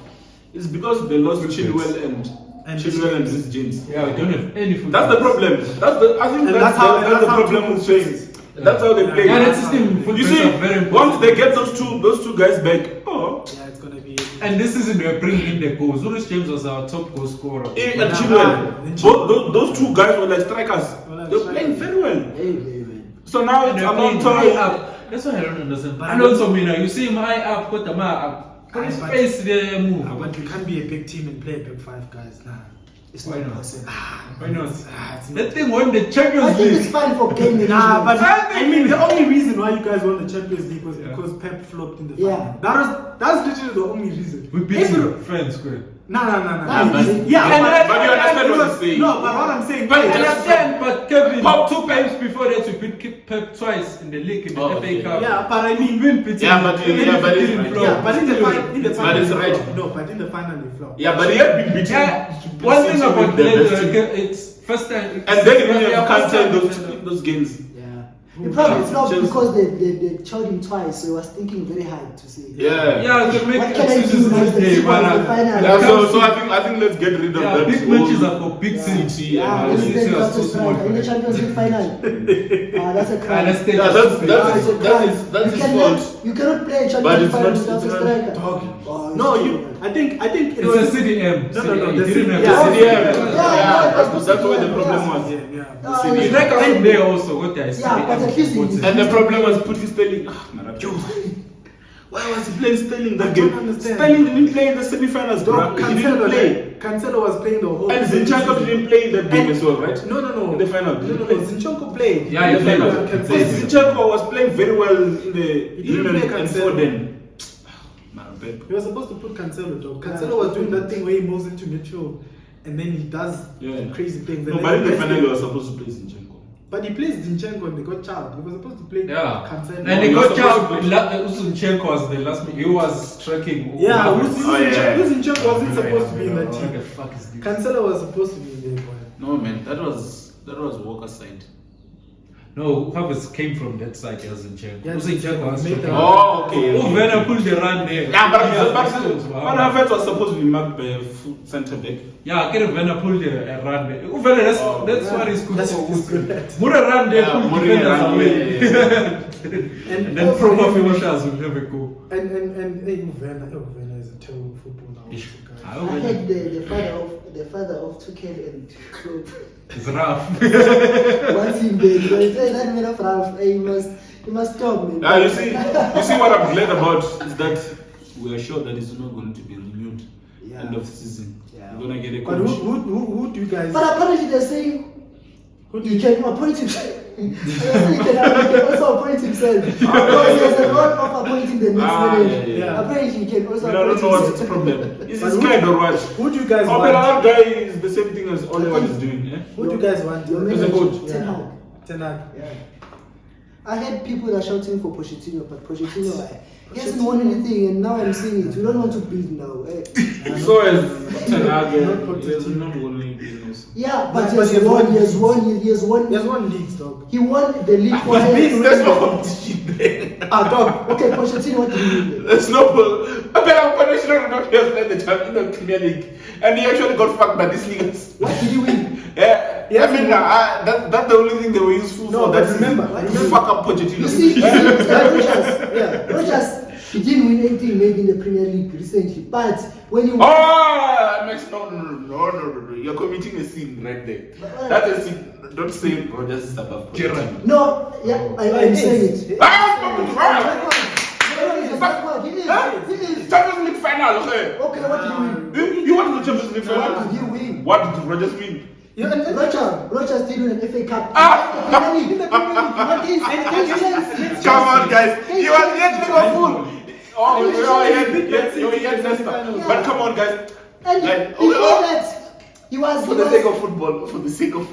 It's because they lost Good Chilwell and Chilwell and this James. Yeah, we don't have any football. That's the problem. I think And that's that's the how problem Tuchel with Chelsea. plays. That's how they play. Yeah, that's the thing. You Footballers see, are very important. once they get those two guys back, oh, Yeah, it's gonna be. And this season we're bringing in the goals. Ulrich James was our top goal scorer. and Yeah. Chilwell, those two guys were like strikers. Well, They're playing very well. Hey, man. So now And it's they're playing about high time. up. That's why I don't understand. But And also, Mina, you see him high up, put them up. Put his But- face there, move. But we can't be a big team and play a big five guys. Nah. It's Why not not? possible. Why not? It's That thing won the Champions I think it's League. fine for game Nah, but management. I mean, the only reason why you guys won the Champions League was Yeah. because Pep flopped in the Yeah. final. That's literally the only reason. We beat If him, you- friends, square. No. Nah, but- Yeah, But you understand what I'm saying. No, but what I'm saying. But I it just- understand, but Kevin, Pop- two times before that, we beat Pep twice in the league, in the Oh, FA okay. Cup. Yeah, but I mean, We've been beating Yeah, him. but- Even yeah, if but he it's didn't right. flop, yeah, but in the still. final, But it's right. No, but in the final they flopped. Yeah, but he had been beaten. Yeah, one thing about the Blender, best team. it's first time. And then when you Yeah, have first time counted those games. Yeah. He probably flopped Chelsea. because they showed him twice, so he was thinking very hard to say. Yeah. Yeah, they make What can I excuses do now? this The day, team was man. the final. Yeah, so I think let's get rid of Yeah, that. big whole- matches are for big Yeah. teams. Yeah, and this is City the are so toughest small. strike in the Champions League final. That's a Yeah, crime. that's the- Yeah, It's a that's crime. his You cannot- fault. You cannot play a But Champions it's League final not- without it's a not striker. talking. Oh, it's No, too you. bad. I think it It's was a CDM. No, CDM. the He didn't have yeah. the Yeah, CDM. that's where the problem was. Yeah. Ah, He's it's like not- out there also. What I see. Yeah, but at least he- And the problem was putting Sterling. Why was he playing Sterling that I game? don't understand. Sterling didn't play in the semi-finals, bro. He didn't play. Cancelo was playing the whole. And Zinchenko didn't play in that game as well, right? No. In the final. No. Zinchenko played. Yeah, he In the final. played. Because Zinchenko was playing very well in the He didn't play and Cancelo. Foden. Man, bad. He was supposed to put Cancelo though. Cancelo was doing that thing where he moves into midfield and then he does crazy things. No, And but then in the he final, plays- he was supposed to play Zinchenko. But he plays Zinchenko and they got child. He was supposed to play Yeah. Cancelo. And they he was got supposed to out. Usunchenko was the last. He was tracking. Yeah, yeah. Zinchenko wasn't supposed to be in that What the team. fuck is this? Cancelo was supposed to be in there, boy. No, man, that was Walker's side. No, whoever came from that side as Zinchenko. Yeah, Usunchenko was made tracking. the- Oh, okay. Oh, Werner pulled the run there. Yeah, but Wow. Havertz was supposed to be marked by a centre back. Yeah, get Werner pulled the run there. Werner, that's yeah. what he's good That's for. what he's good at. Mura run there, Yeah, pull Mourinho defenders run, away. yeah, And then proper finishers will never go. And Werner is a terrible footballer. Ish. I had the father of Tuchel and Klopp. It's rough. Once him there, that man of Ralph, hey, you must stop, man. You see what I'm glad about is that we are sure that it's not going to be renewed. Yeah. end of season. Yeah. You're gonna get a But coach. who do you guys? But apparently they're saying Who do he you can appoint himself. He can also appoint himself. Because he has an order of appointing the next manager. yeah. Apparently he can also I don't appoint know what's himself. its problem. Is But he scared or what? Who do you guys Oh, want? but that guy is the same thing as Oliver is doing. Yeah? Who do you guys want? Your As a manager, coach. Ten Hag. Ten Hag. Yeah. I had people that are shouting for Pochettino, but Pochettino, he hasn't won anything, and now I'm seeing it. We don't want to build now. So as Ten Hag, Not he has not won any business. Yeah, but But he has won. He has won. There's one league, dog. He won the league for But him. there's no competition there. Dog. Okay, Pochettino, what did he win? There's no. I bet I'm pretty sure not just played the champion of Premier League, and he actually got fucked by these leaguers. What did he win? Yeah, Yes, I mean, that's the only thing they were useful No, for. but That remember, season. Fuck up Pochettino. You see, Rogers, he didn't win anything maybe in the Premier League recently, but when you Oh, Max, no. You're committing a sin right there. That's a sin. Don't say Rogers is above Pochettino. no, yeah, I'm saying it. He is. Champions League final, okay? Okay, what did he win? You won the Champions League What final? did he win? What did Rogers win? Rogers did win an FA Cup. Come on, guys. You are yet to go full. Oh, you're yet messed up. But come on, guys. And Like, before that, he was for the sake of football, But For the sake, it's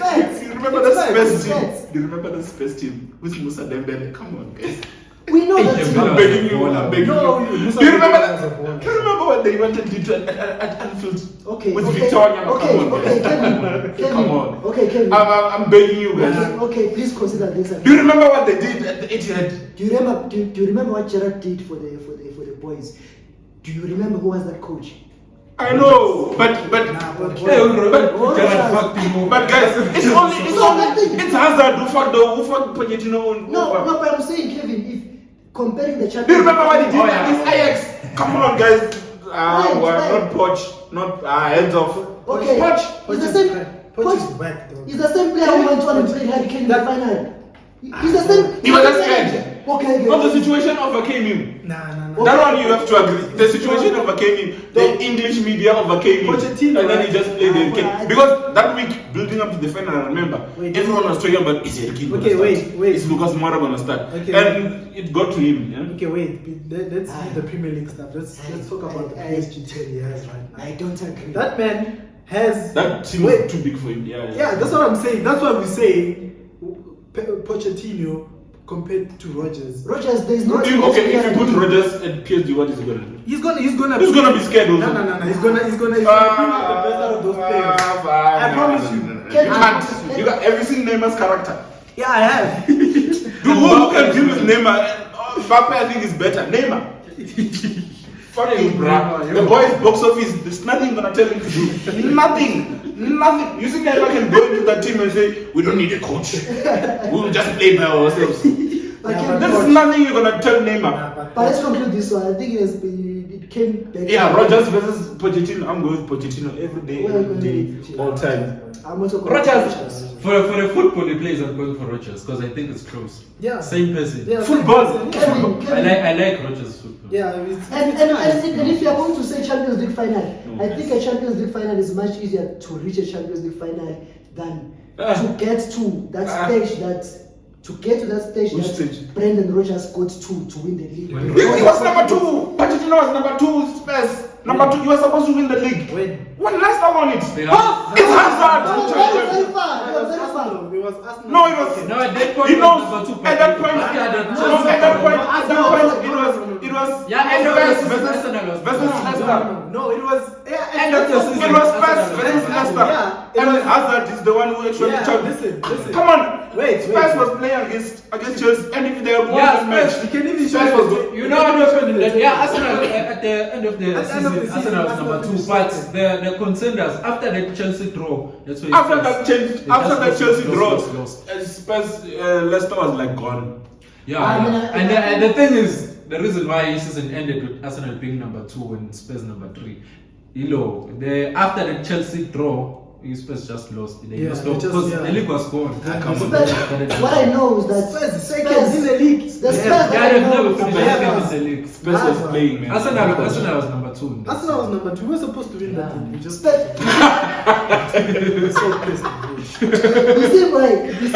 facts. you remember the It's Spurs facts. team? You remember the Spurs team with Musa Dembele? Come on, guys. We know that Dembele. I'm begging you. I'm begging No, you. Musa Do you remember Dembele was a that? baller. Do you remember what they wanted to do at Anfield? Okay, With okay, Victoria? okay, Come on, okay, guys. Kevin, Come on. Okay, Kevin. I'm begging you, guys. Okay, please consider this. Do you remember what they did at the Etihad? Do you remember? Do you remember what Gerrard did for the boys? Do you remember who was that coach? I know, but Gerrard fucked him over. But guys, it's Hazard who fucked Pochettino. No, but I'm saying, Kevin, if comparing the Do champions. you remember what he did Oh, yeah. against Ajax? Come on, guys. Right. Not Poch, not heads off. Okay, Poch. it's the same. Poch is whack, dog. He's the same player who went on and played Harry Kane in the final. He's the same. He was just scared. Okay. No, the situation overcame him. Nah. That one you have to agree. The situation overcame him. The English media overcame him. Pochettino, And then he just played the right. game. Because that week, building up to the final, I remember, Wait. everyone was talking about, is Harry Kane gonna Okay, start? wait. Is Lucas Moura gonna start? Okay. And it got to him. Yeah? Okay, wait. Let's leave the Premier League stuff. Let's talk about the PSG team he has right now. I don't agree. That man has. That team Wait. was too big for him. Yeah, that's what I'm saying. That's what we say. Pochettino compared to Rodgers. Rogers, there's no. Okay, if you put Rodgers at PSG, what is he gonna do? He's gonna He's gonna be scared also. No. He's gonna bring out the best out of those players. I promise you. You can't. You got everything Neymar's character. Yeah, I have. Dude, who can deal with Neymar? Mbappe, I think is better. Neymar. Fucking bruh. The boy's box office, there's nothing gonna tell him to do. Nothing. You think Neymar can go into that team and say, we don't need a coach. We'll just play by ourselves. There's nothing you're gonna tell Neymar. But let's conclude this one. I think it came back. Yeah, Rodgers versus Pochettino. I'm going with Pochettino every day, Well, every day, all time. I'm also going Rogers, for the football he plays, I'm going for Rogers because I think it's close. Yeah. Same person. Yeah, Football. Kevin. I like Rogers' football. Yeah, And if you are going to say Champions League final, I think a Champions League final is much easier to reach a Champions League final than to get to that stage Which that stage? Brendan Rodgers got to win the league. When He was number 2. Pochettino was number 2. Spurs. Number 2. You were supposed to win the league. When Leicester won it? They Huh? It's Hazard. Very far. It was Arsenal. No, it was. No, at that point, He knows. number two At that point. Yeah, No, at that point. It was. Yeah, and Spurs versus versus Arsenal. Leicester. No, it was. End of the season. It was Spurs versus Yeah, Leicester. it And was- Hazard is the one who actually Yeah, chose. listen. Come on. Wait. Spurs was playing against Chelsea, and if they won Yeah, that match, Spurs. You can even Spurs was good. You know what happened in that? Yeah, Arsenal at the end of the At the end of the season, season, Arsenal was Arsenal number 2. finished But second. the contenders after that Chelsea draw, that's why After Spurs- that change, they after just that Chelsea draw, lost. Spurs, Leicester was like gone. Yeah, I mean, and the thing is, the reason why his season ended with Arsenal being number 2 and Spurs number 3, after the Chelsea draw, Spurs just lost. They Yeah, lost they just- because yeah. the league was gone. Spurs, what I know is that Spurs second in the league. The Spurs Yeah, that I they've know never is finished that- second in the league. Spurs was playing, man. Arsenal was number 2. Arsenal was number 2. We were supposed to win that league. We just Spurs- we were so pissed. You see, boy, you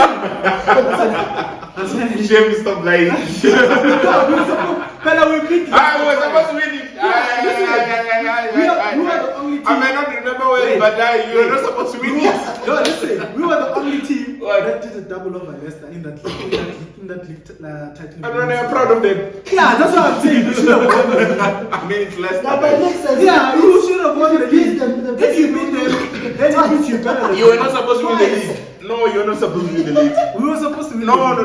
see, Shame, stop lying. But we beat. I was supposed to win it. We were the only team. I may not remember well, but you were not supposed to win it. No, listen. We were the only team What? that did a double over Leicester in that league title. And I'm proud of them. Yeah, that's what I'm saying. We should have won. I mean, it's less now, but next time, Yeah, you should have won the beat league. them. The If you beat them, then it means you better. You were not supposed to win the league. No, you were not supposed to win the league. We were supposed to win. No. the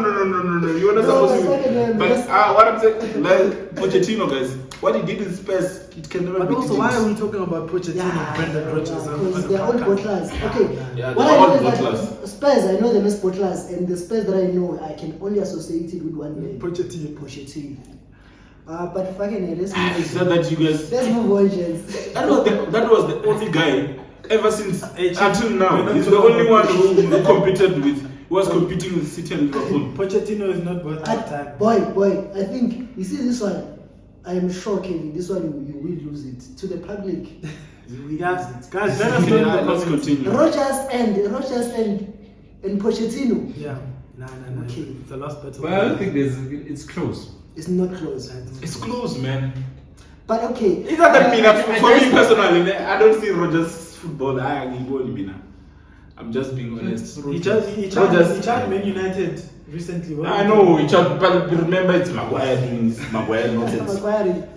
league. You were not No, supposed to second win. one, But just- what I'm saying, like Pochettino, guys, what he did in Spurs, it can never But be. also, why are we talking about Pochettino and Brendan Rodgers? because they're all bottlers. Okay, Yeah, what they're I all know is that bottlers. Spurs, I know them as bottlers, and the Spurs that I know, I can only associate it with one name, Pochettino. Pochettino. But fucking let's Is move that on. that you guys? Let's move on, gents. That was the only guy ever since until now. We're not He's the talking only about one who competed with. Who was competing with City and Liverpool. Pochettino is not worth our time. Boy, I think you see this one. I am sure, Kevin. This one you will lose it to the public. You will Yeah, lose it. guys, let us know in the Let's comments. continue. Rogers and Pochettino. Yeah, no. Okay. It's a lost battle. Well, I don't think it's close. It's not close. It's close, man. But okay. It doesn't mean that for me personally, I don't see Rogers football. I'm just being honest. He charged Man United recently. What I know, but remember it's Maguire doing this Maguire nonsense. Maguire.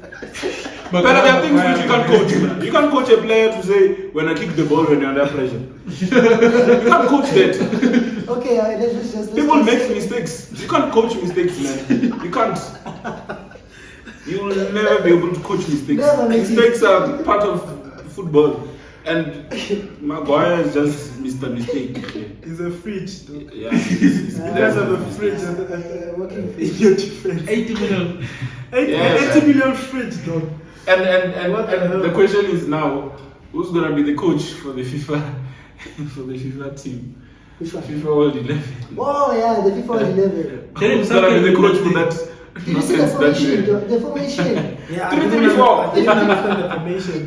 But there are things which you can't coach. Man. You can't coach a player to say when I kick the ball when you're under pressure. You can't coach that. Okay, let's just People make mistakes. You can't coach mistakes, man. You can't. You will never be able to coach mistakes. Never make Mistakes are part of football. And Maguire is just Mr. Mistake. He's a fridge, though. Yeah. You guys have a fridge working in your defense. 80 million. 80 million fridge, dog. And the question is now, who's gonna be the coach for the FIFA team? Which one? FIFA World 11. Oh yeah, the FIFA 11. Who's gonna be the coach for that? Did you see the formation? The formation. Yeah, 3-3-4. I didn't understand the formation.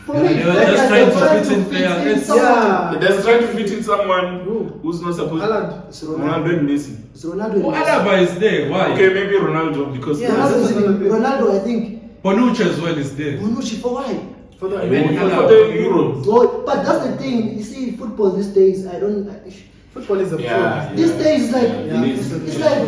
They were just trying to fit in players. Yeah. They're trying to fit in someone Who? who's not supposed Haaland. It's Ronaldo and Messi. It's Ronaldo. Oh, Alaba is there. Why? Okay, maybe Ronaldo because Yeah. Ronaldo, I think. Bonucci as well is there. Bonucci for why? For the I mean, for Alaba. the Euro. Oh, but that's the thing. You see, football these days, I don't. football is a Yeah. fraud. These days, it's like Yeah, it is. it's like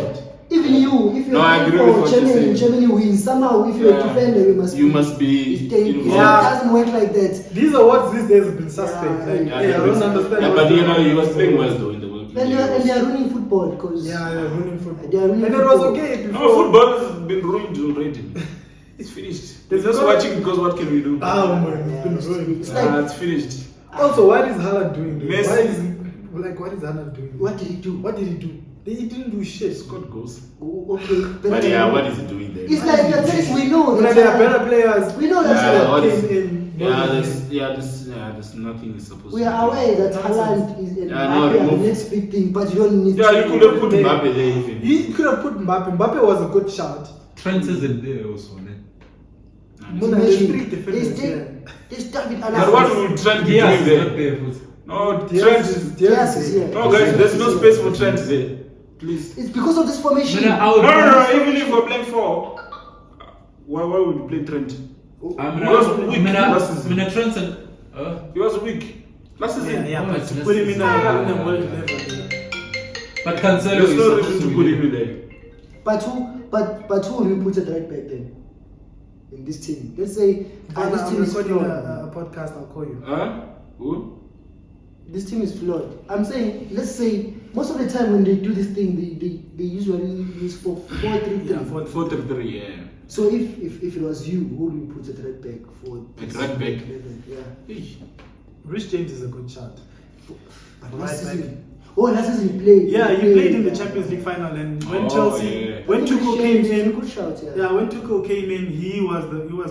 even you, if you're No, I agree with for what you're Germany, saying. Germany wins. Somehow, if you're a Yeah. defender, you must be. It Yeah. doesn't work like that. These awards these days have been suspect. Yeah, Like, yeah, I don't understand. Yeah, what's but going on. he was playing well though in the World And they are ruining football because Yeah, they're ruining football. They are ruining And it was football. okay before. No, football has been ruined already. It's finished. We're just watching because what can we do? Oh man, Yeah, it's been ruined. it's like- It's finished. Also, what is Haaland doing? Though? Messi. What is Haaland doing? what did he do? What did he do? He didn't do shit. Scored goals. Oh, okay, But yeah, what is he doing there? It's like the things we know. Like, there are better players. We know that Yeah, what is- came in. there's nothing is supposed we to are be. aware that Nonsense. Haaland is an Yeah, no, the remove- next big thing, but you don't need. Yeah, to- you could have put Mbappe there even. He could have put Mbappe. Mbappe was a good shout. Trent isn't there also. Ne? More than there's Imagine, three defenders. There's David But Alaba. what will Trent be Diaz doing is not there? there. But No, Diaz Trent is- is. Diaz is here. No, guys, there's no space for Trent there. Please. It's because of this formation. No, I would- No, even if we're playing 4, why would you play Trent? I'm He was weak last season. Trent and He was weak. Last season. Yeah, Oh, but it's to put him in a necessary. world level. but Cancelo There's is no supposed reason to to be put him there. in there. But who will you put it right back then? In this team, let's say this I'm team is recording flawed. a podcast. I'll call you. Huh? Who? This team is flawed. I'm saying, let's say most of the time when they do this thing, they usually use 4-3-3. Yeah, 4-3-3, yeah. So if it was you, who would you put it right back for? At right back? Yeah. Rich James is a good shot. But Right last back. season, last season he played. Yeah, he played in the Champions League final, and when Oh, Chelsea, yeah. when Tuchel came in, good shout. yeah, when Tuchel came in, he was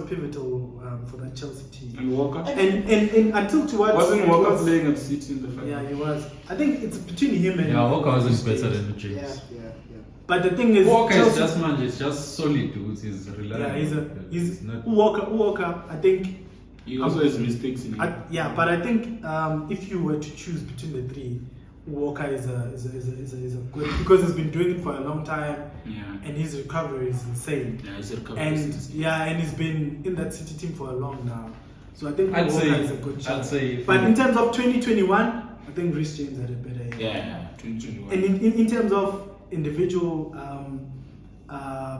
pivotal for that Chelsea team. And Walker. And until towards Wasn't Walker playing at City in the final? Yeah, he was. I think it's between him and Walker wasn't better than James. Yeah. But the thing is, Walker Chelsea, is just man, it's just solid dude. He's reliable. Yeah, he's not. Walker. I think. He also has mistakes in him. But I think if you were to choose between the three, Walker is a good, because he's been doing it for a long time. Yeah. And his recovery is insane. Yeah, his recovery And is and he's been in that City team for a long now. So I think I'd Walker say- is a good I'd chance. say- But in terms of 2021, I think Reece James had a better year. Yeah, 2021. And in terms of individual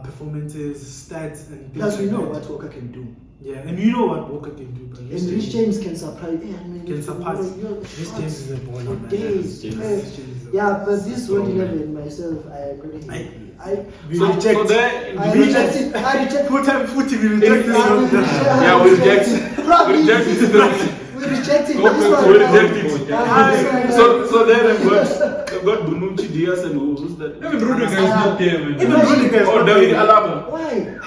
performances, stats, and things Plus, we like know that. what Walker can do. Yeah, and you know what Walker can do. But And Rich James can surprise. can surpass. Rich James is a baller, man. Days. Rich James is a- Yeah, but this Strong, road man. 11 myself, I agree. We So reject. there, I reject. I reject. Fulltime Footy, we reject this one. Yeah, we reject it. Probably. We reject it. We reject it. Go This for one, it. We reject it. Yeah, So then they've got Bonucci, Diaz, and who's that? Even Rudiger is not there, man. Even Rudiger is Oh, not David there. Alaba. Why?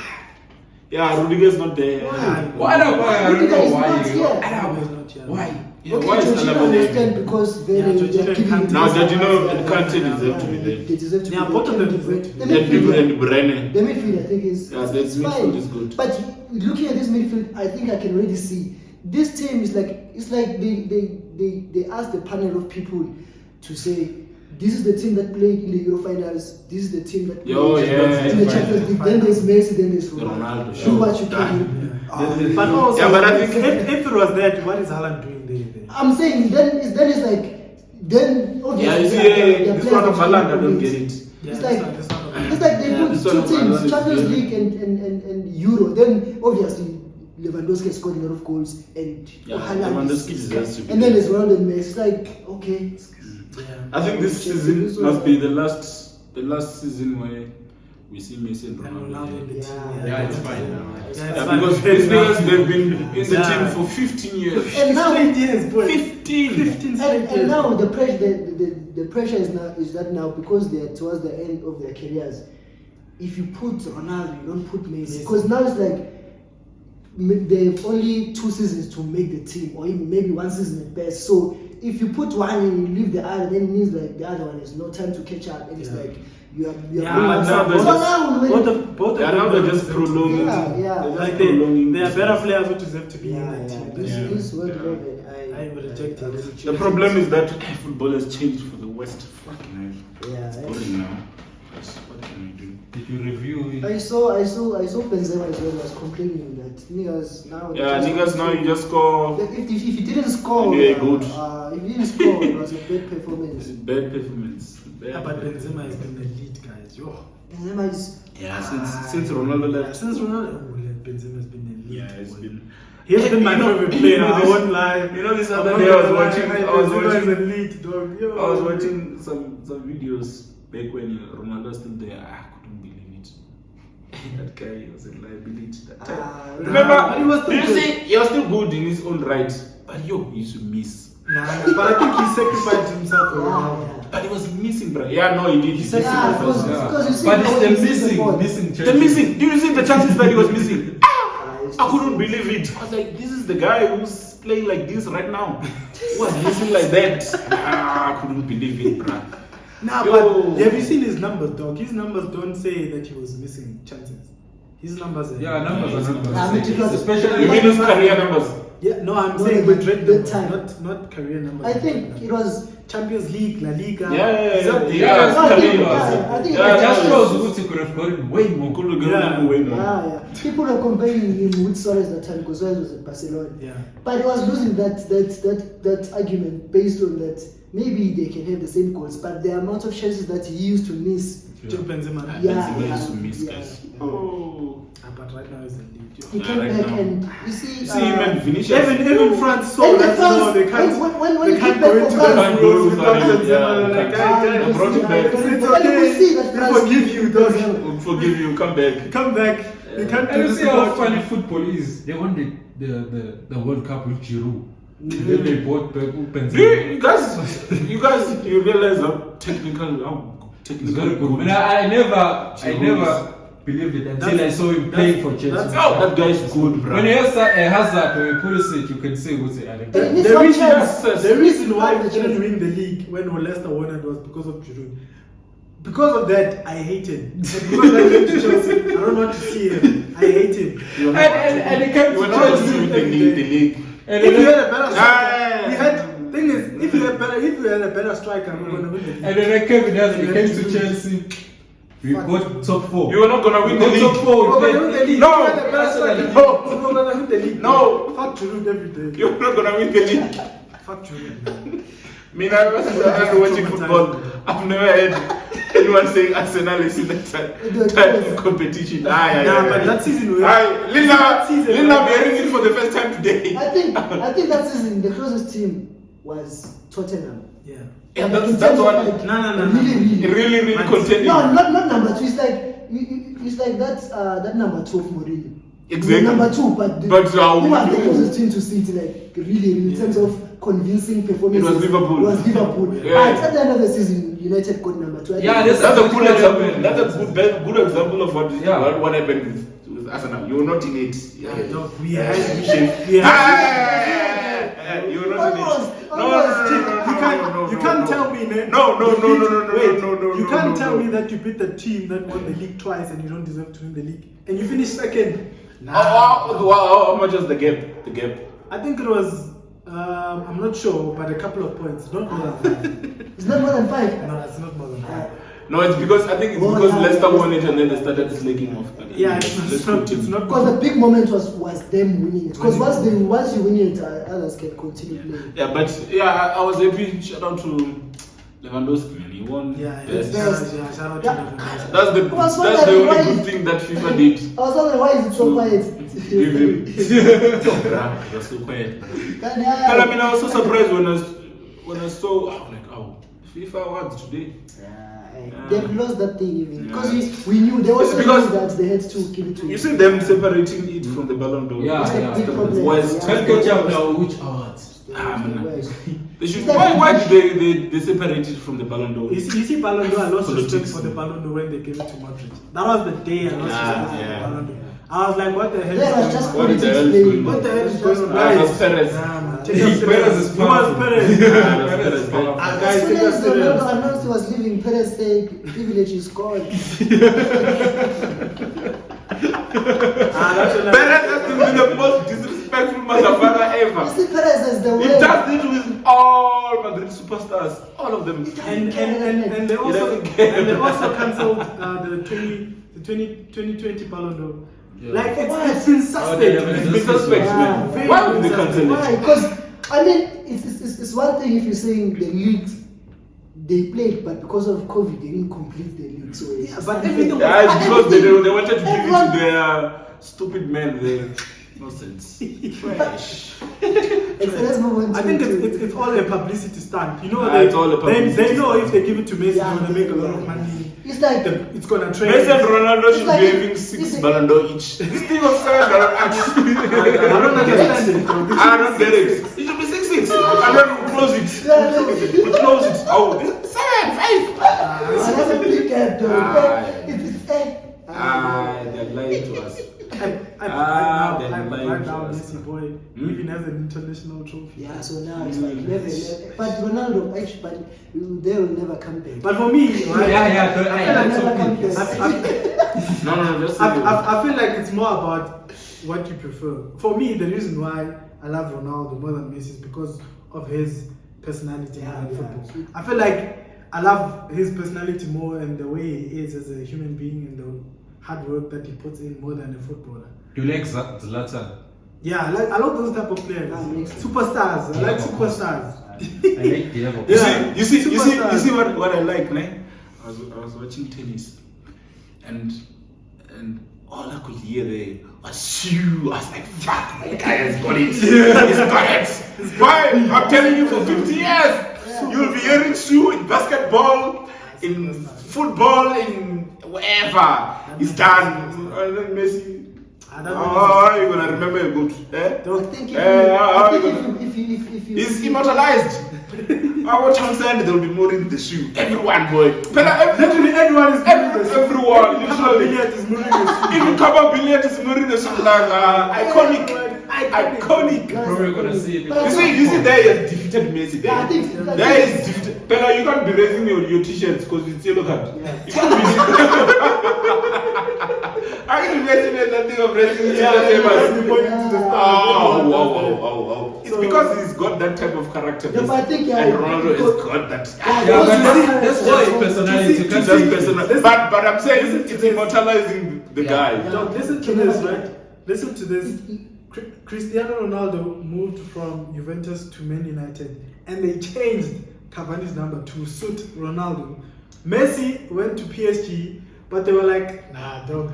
Yeah, Rudiger's not there. Why? Why not? Why? I don't Rudiger know is why. not here. Alaba is not here. Why? Yeah, Okay, why is Jorginho Alaba understand there? because they Yeah, Jorginho they're giving and Kante. Now, this Jorginho and and Kante deserve to be there. They deserve to Yeah, be both there. of them The deserve to be And midfield, Brennan. the midfield, I think is Yeah, the it's midfield fine. is good. But looking at this midfield, I think I can already see this team is like it's like they asked the panel of people to say this is the team that played in the Euro finals. This is the team that played Oh, in yeah, the yeah. Champions League. Then there's Messi. Then there's Ronaldo. Ronaldo, Do sure. what you can do. But also, Yeah, but I think- if it was that, what is Haaland doing there? I'm saying then it's like then obviously Yeah, you see, their this players one of have Haaland, I don't problems. get it. Yeah, It's this like one- this one- it's like they Yeah, put this two one of teams, Haaland is Champions very- League and Euro. Then obviously Lewandowski has scored a lot of goals and Yeah, Haaland Lewandowski is- deserves to be and then there. there's Ronaldo and Messi. It's like okay, Yeah. I think this season must be the last season where we see Messi and And Ronaldo. Ronaldo in the team. Yeah, it's fine. Yeah, it's Yeah, fine. because these niggas, they've been in the Yeah. team for 15 years. and now Straight years, boy. 15! 15 straight and years. now the pressure is that now because they're towards the end of their careers. If you put Ronaldo, you don't put Messi because now it's like they've only 2 seasons to make the team, or even maybe 1 season at best. So if you put one and you leave the other, then it means like the other one has no time to catch up, and it's Yeah. like you are. Yeah, now they're so just- now when- Both of Yeah, now them they're just prolonging. Yeah, yeah. They're just Like prolonging they are this. better players who deserve to be yeah, in the yeah. team. This Yeah. is what Yeah. I will reject it. The problem is that football has changed for the West. Fucking hell. Yeah, It's yeah. boring now. What can we do? If you review I saw Benzema as well was complaining that niggas now. Yeah, niggas now you just score. That if he didn't score, Yeah, good. If he didn't score, it was a bad performance. Bad performance. Yeah, but Benzema has been the lead, guys. Yo. Benzema is. Yeah, since Ronaldo Yeah, left. since Ronaldo, Benzema has been the lead. Yeah, it's been. He has been my You know- favorite you player. know I this- won't lie. you know this I'm other not day I was gonna lie, watching- Benzema I was is watching- the lead, dog. Yo. I was watching some videos back when Ronaldo was still there. I couldn't believe it. That guy was a liability that time. Remember, but he was still you good. see, he was still good in his own right, but he used to miss. Nah, but I think he sacrificed himself for Ronaldo. But he was missing, bro. Yeah, no, he did. He said- Yeah, sacrificed. because you see, but it's when the you see the ball- missing The missing. Do you see the chances that he was missing? it's I couldn't just- believe it. I was like, this is the guy who's playing like this right now. He was missing like that. I couldn't believe it, bro. Nah, Yo. but have you seen his numbers, dog? His numbers don't say that he was missing chances. His numbers are. Yeah, numbers are not Yeah, going to say. because- Especially You mean his career numbers? Yeah, no, I'm No, saying the- with red the numbers, time. not career numbers. I think it was. Champions League, La Liga. Yeah. Yeah, I think- career I think Yeah, it just yeah, shows yeah. Guti could have gotten way more. Could have Yeah. given way more. Yeah. People are comparing him with Suarez that time because Suarez was at Barcelona. Yeah. But he was losing that argument based on that maybe they can have the same goals, but the amount of chances that he used to miss. Joe Benzema. Yeah, Benzema yeah, used to miss, yeah, guys. yeah. Oh. But right now he's the lead. He Yeah, came right back now. and you see. You see him and Vinicius. Even France saw And the that France- no, they can't. when they he can't came go back into from that France- rules without Yeah, Benzema. yeah, Like, yeah. guys, Brought him back. it's And okay. we see that We France- forgive you, dog. We'll forgive you. Come back. Come back. You can't And do you this see how without funny him. football is. They won the World Cup with Giroud. Then they bought back You guys, you realize how technical It's very good. I mean, I never believed it until I saw him playing for Chelsea. That guy is good, bro. When you have Hazard, when you put it, you can say who's it. The reason why we didn't win the league when Leicester won it was because of Giroud. Because of that, I hate him. And because I went to Chelsea, I don't want to see him. I hate him. And he came to Chelsea. The league. And if you had a better striker, thing is, if you had a better striker, we're gonna win the league. And then Kevin Hazard, he came to Chelsea. We got top 4. You were not gonna win the league. Top 4. We're gonna win the league. No. If you had a better striker, we're gonna win the league. No. Fuck Giroud every day. You're not gonna win the league. Fuck Giroud. Me now, I'm watching football. I've never heard anyone saying Arsenal is in that type of competition. But that season we Linda, we're hearing it for the first time today. I think that season the closest team was Tottenham. Yeah. Yeah, that's what. Really contending. No, not number 2. It's like that number 2 of Mourinho. Exactly. Number 2, but who was the closest team to City? Like really, in terms of convincing performance. It was Liverpool. But Yeah. at the end of the season, United got number 2. Yeah, that's a good example. That's a good example of what happened with Arsenal. You were not in it. We You were not in it. You can't tell me, man. No. You can't tell me that you beat the team that won the league twice and you don't deserve to win the league, and you finish second. How much was the gap? I think it was. I'm not sure, but a couple of points. Not more than 5. It's not more than 5. No, it's not more than 5. No, it's because Leicester won it and then they started slaking off. Yeah, it's not. Because the big moment was them winning it. Because once you win it, others can continue playing. Yeah, but I was happy. Shout out to Lewandowski, man. He won. Yeah, shout out to Lewandowski. That's the only good thing that FIFA did. I was wondering why is it so quiet? Give him. It was so quiet. But I mean, I was so surprised when I saw. I was like, oh, FIFA awards today. They've lost that thing even because we knew they also knew that they had to give it to you. See them separating it from the Ballon d'Or. Let's catch up now. Which awards? They should. Why did they separate it from the Ballon d'Or? You see, Ballon d'Or, I lost respect for the Ballon d'Or when they gave it to Madrid. That was the day I lost respect for the Ballon d'Or. I was like, what the hell? What the hell is going on? What the hell is going on? Guys, Perez. Perez is As soon as Ronaldo announced he was leaving, Perez said, privilege is gone. Perez has been the most disrespectful motherfucker ever. You see, Perez is the way. He does it with all Madrid superstars, all of them. And they also cancelled the 2020 Ballon d'Or. Yeah. Like it's been suspect. It's been suspect, man. Why would they cancel it? Why? Because I mean, it's one thing if you're saying the leagues they played, but because of COVID they didn't complete the league. So but everything. Because they wanted to give it to their stupid men. No sense. Fresh. I think it's all a publicity stunt. You know, it's all a publicity they know if they give it to Messi, they're gonna make a lot of money. It's like it's gonna trade. Messi and Ronaldo should be having 6 Ballon d'Or each. This thing of $7. I don't understand it. I don't get it. It should be 6. And then we'll close it. We'll close it. Oh, 7, 5. That's a big gap, though. They're lying to us. Right now, Messi boy even has an international trophy. Yeah, so now it's like never. But Ronaldo, actually, but they will never come back. But for me, right? I feel like it's more about what you prefer. For me, the reason why I love Ronaldo more than Messi is because of his personality in football. I feel like I love his personality more and the way he is as a human being and the hard work that he puts in more than a footballer. You like Zlatan? Yeah, I love those type of players. Superstars. I like superstars. I like Diego. You see what I like, man? I was watching tennis and all I could hear there was shoo. I was like, fuck, that guy has got it. He's got it. Why? I'm telling you, for 50 years, you'll be hearing shoo in basketball, in football, in wherever. He's done. And then Messi. Oh, you're gonna remember a good. I think if you he's immortalized. Our Townsend, there will be more in the shoe. Everyone, boy. Literally everyone is Everyone, literally. Billiard is moving the street. Even Kaba Billiard is moving the street like iconic. Probably gonna see it. You see, there he has defeated Messi. Yeah, I think There is defeated. Pella, you can't be raising your t-shirts because it's yellow card. Yeah. You can't be. I can imagine that thing of raising the Oh. It's because he's got that type of character. Yeah, but I think, and Ronaldo has got that. Yeah, but that's why personality. You can't Just say personal. But I'm saying it's immortalizing the guy. Dog, listen to this, right? Listen to this. Cristiano Ronaldo moved from Juventus to Man United, and they changed Cavani's number to suit Ronaldo. Messi went to PSG, but they were like, nah, dog,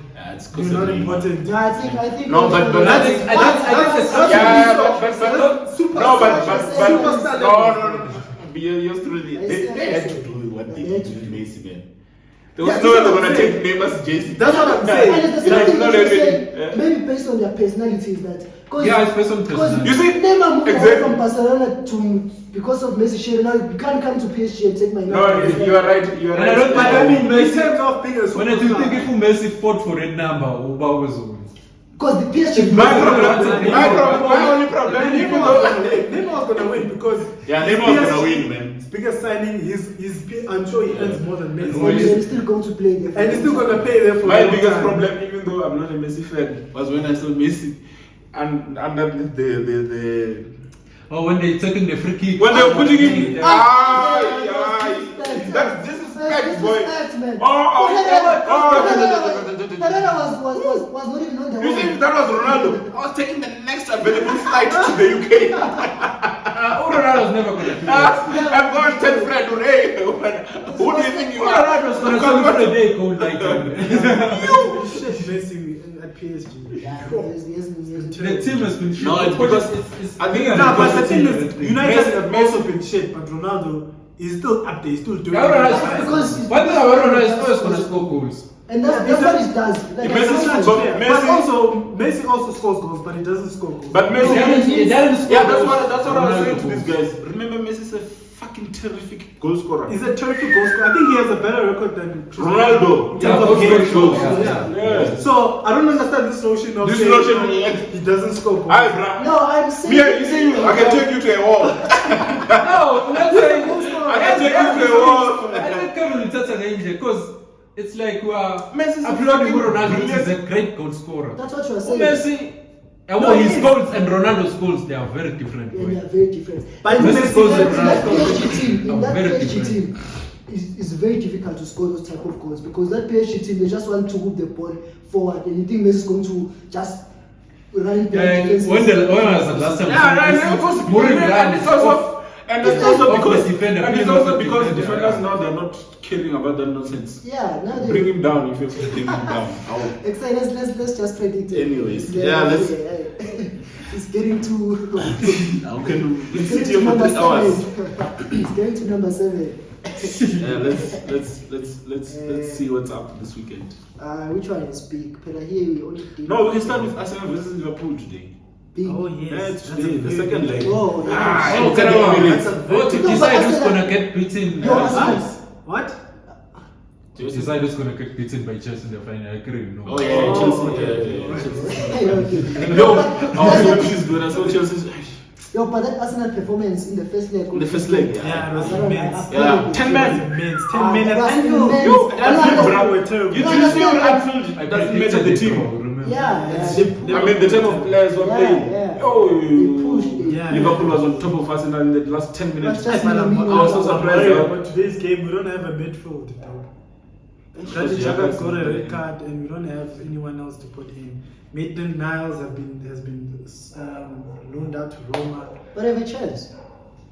you're not important. No, I think. No, but I think you're through they had to do what they did with Messi, man. There was Yeah, no way they're that's gonna what I'm take Neymar's jersey. That's what I'm saying. And it's the same thing that you say, maybe based on their personalities that. Yeah, it's based on personality. You see, Neymar moved away exactly. from Barcelona to because of Messi share. Now you can't come to PSG and take my number. No, you are right. You are And I right. don't But I mean, in terms of being a When I superstar, think if Messi fought for that number, Uba was always. Because the PSG. My only problem. Neymar was gonna win because Yeah, his Neymar was biggest- gonna win, man. His biggest signing, I'm sure he earns more than Messi. And he's still going to play there. And he's still gonna pay there for My a long biggest time. problem, even though I'm not a Messi fan, was when I saw Messi and the Oh, when they taking the free kick. when they were putting in That's that's disrespect, boy. man. Oh. Was not even on the You see, wall. if that was Ronaldo, I was taking the next available flight to the UK. Ronaldo's never gonna do that. I'm going to tell Fred, hey, who do you think you are? Ronaldo's gonna tell you for a day code like that. Shit, Messi at PSG. Yeah, The team has been shit. No, it's because it's I think No, but the thing is, Messi- United have also been shit, but Ronaldo is still up there, he's still doing Yeah, Ronaldo, it. because one thing about Ronaldo is always gonna score goals. and that's what he does. Like, Messi- that's but what- Yeah, Messi- but also, Messi also scores goals, but he doesn't score goals. But Messi, He doesn't score yeah, goals. that's what I was saying to Ronaldo these guys. Remember, Messi's a fucking terrific goal scorer. He's a terrific goal scorer. I think he has a better record than Ronaldo. In terms of Yeah, game goals. goals. Yeah. So I don't understand this notion of This saying notion, he doesn't score goals. Hi, bro. No, I'm saying. Yeah, you see, I can take you to a wall. No, let's say I can take you to a wall. I think Kevin will touch again because it's like we are Messi's applauding fucking Ronaldo. He's brilliant. a great goal scorer. That's what you are saying. Messi, well, his goals and Ronaldo's goals they are very different. Yeah, they are very different. But Messi Messi scores In and that Ronaldo PSG team, in that very PSG different. team, it's very difficult to score those type of goals because that PSG team they just want to move the ball forward, and you think Messi is going to just run Yeah, when was the last time? Yeah, right. And of course, Mourinho ran and it's also because defender. and it's also because defenders now they're not caring about that nonsense. Yeah, now Bring they. him down if you have to bring him down. Excited. Let's just predict it. Anyways, It's yeah, let's- It's getting to. How can we It's sit getting here to for number 3 hours? 7. It's getting to number 7. Yeah, let's see what's up this weekend. Which one is big? But here we only did. No, we can start with Arsenal versus Liverpool today. Big. Oh Yeah, yes, it's today, the second leg. Oh, yeah. Oh, That's that's a oh, to No, but decide who's Arsenal- gonna get beaten. No, Arsenal- What? To decide who's gonna get beaten by Chelsea in the final. I couldn't know. Oh yeah, Oh, Chelsea. okay. Yeah, Chelsea. Hey, okay. No, I was so pleased when I saw Chelsea. Yo, but that Arsenal performance in the first leg. In the first leg, Yeah, it was I don't know, immense. I Yeah, feel 10 it. men. Immense. 10 Ah, men at that's Anfield. immense. Yo, I Anfield, know. bro. were terrible. You No, didn't see no, on no. Anfield I doesn't matter the team. remember? Yeah, I mean, the type of players were Yeah, playing. yeah. Oh, They pushed it. Yeah. Liverpool was on top of Arsenal in the last 10 minutes. But just But I'm Minamino- also I'm surprised, worried huh? about today's game. We don't have a midfield. Granit Yeah, Xhaka that's got a the- red card, and we don't have anyone else to put in. Maitland Niles has been loaned out to Roma. But have a chance.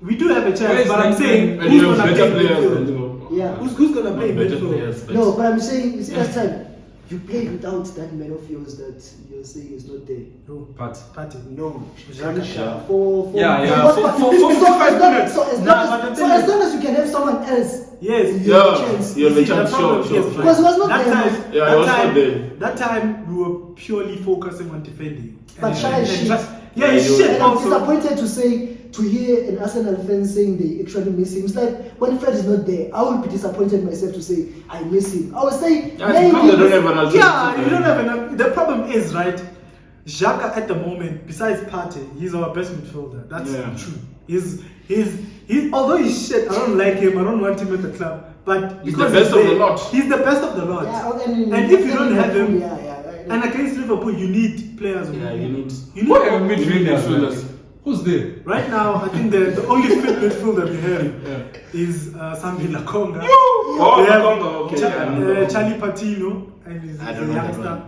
We do have a Where chance, is but I'm that saying And who's you have gonna better play players than midfield? Liverpool. Yeah. Who's gonna play Better midfield? players, but- No, but I'm saying, you see, last time you played without that man of yours that you're saying is not there. No, But Partey. No, Xhaka. Xhaka. for Yeah, yeah. but- For but- 45 so as long- minutes. So as Nah, long but the as, thing so as is- long as you can have someone else, Yes. you have a Yeah, chance. you have a See, the chance, problem sure. is, right, Because he was not that there. time, Yeah, that he was not time, there. that time we were purely focusing on defending. But Shai is shit. Yeah, he's Yeah, shit And I'm also. disappointed to say to hear an Arsenal fan saying they actually miss him, it's like when Fred is not there, I will be disappointed myself to say I miss him. I will say Maybe they don't have an alternative. Yeah, you don't have enough. The problem is, right, Xhaka at the moment, besides Partey, he's our best midfielder. That's true. He's although he's shit, I don't like him, I don't want him at the club. But he's the best of the lot. He's the best of the lot. Yeah, and if you don't have him, and against Liverpool, you need players. You need midfielders. Who's there? Right now, I think the only fit midfielder we have is Sambi Lakonga. Charlie Patino, and he's a youngster.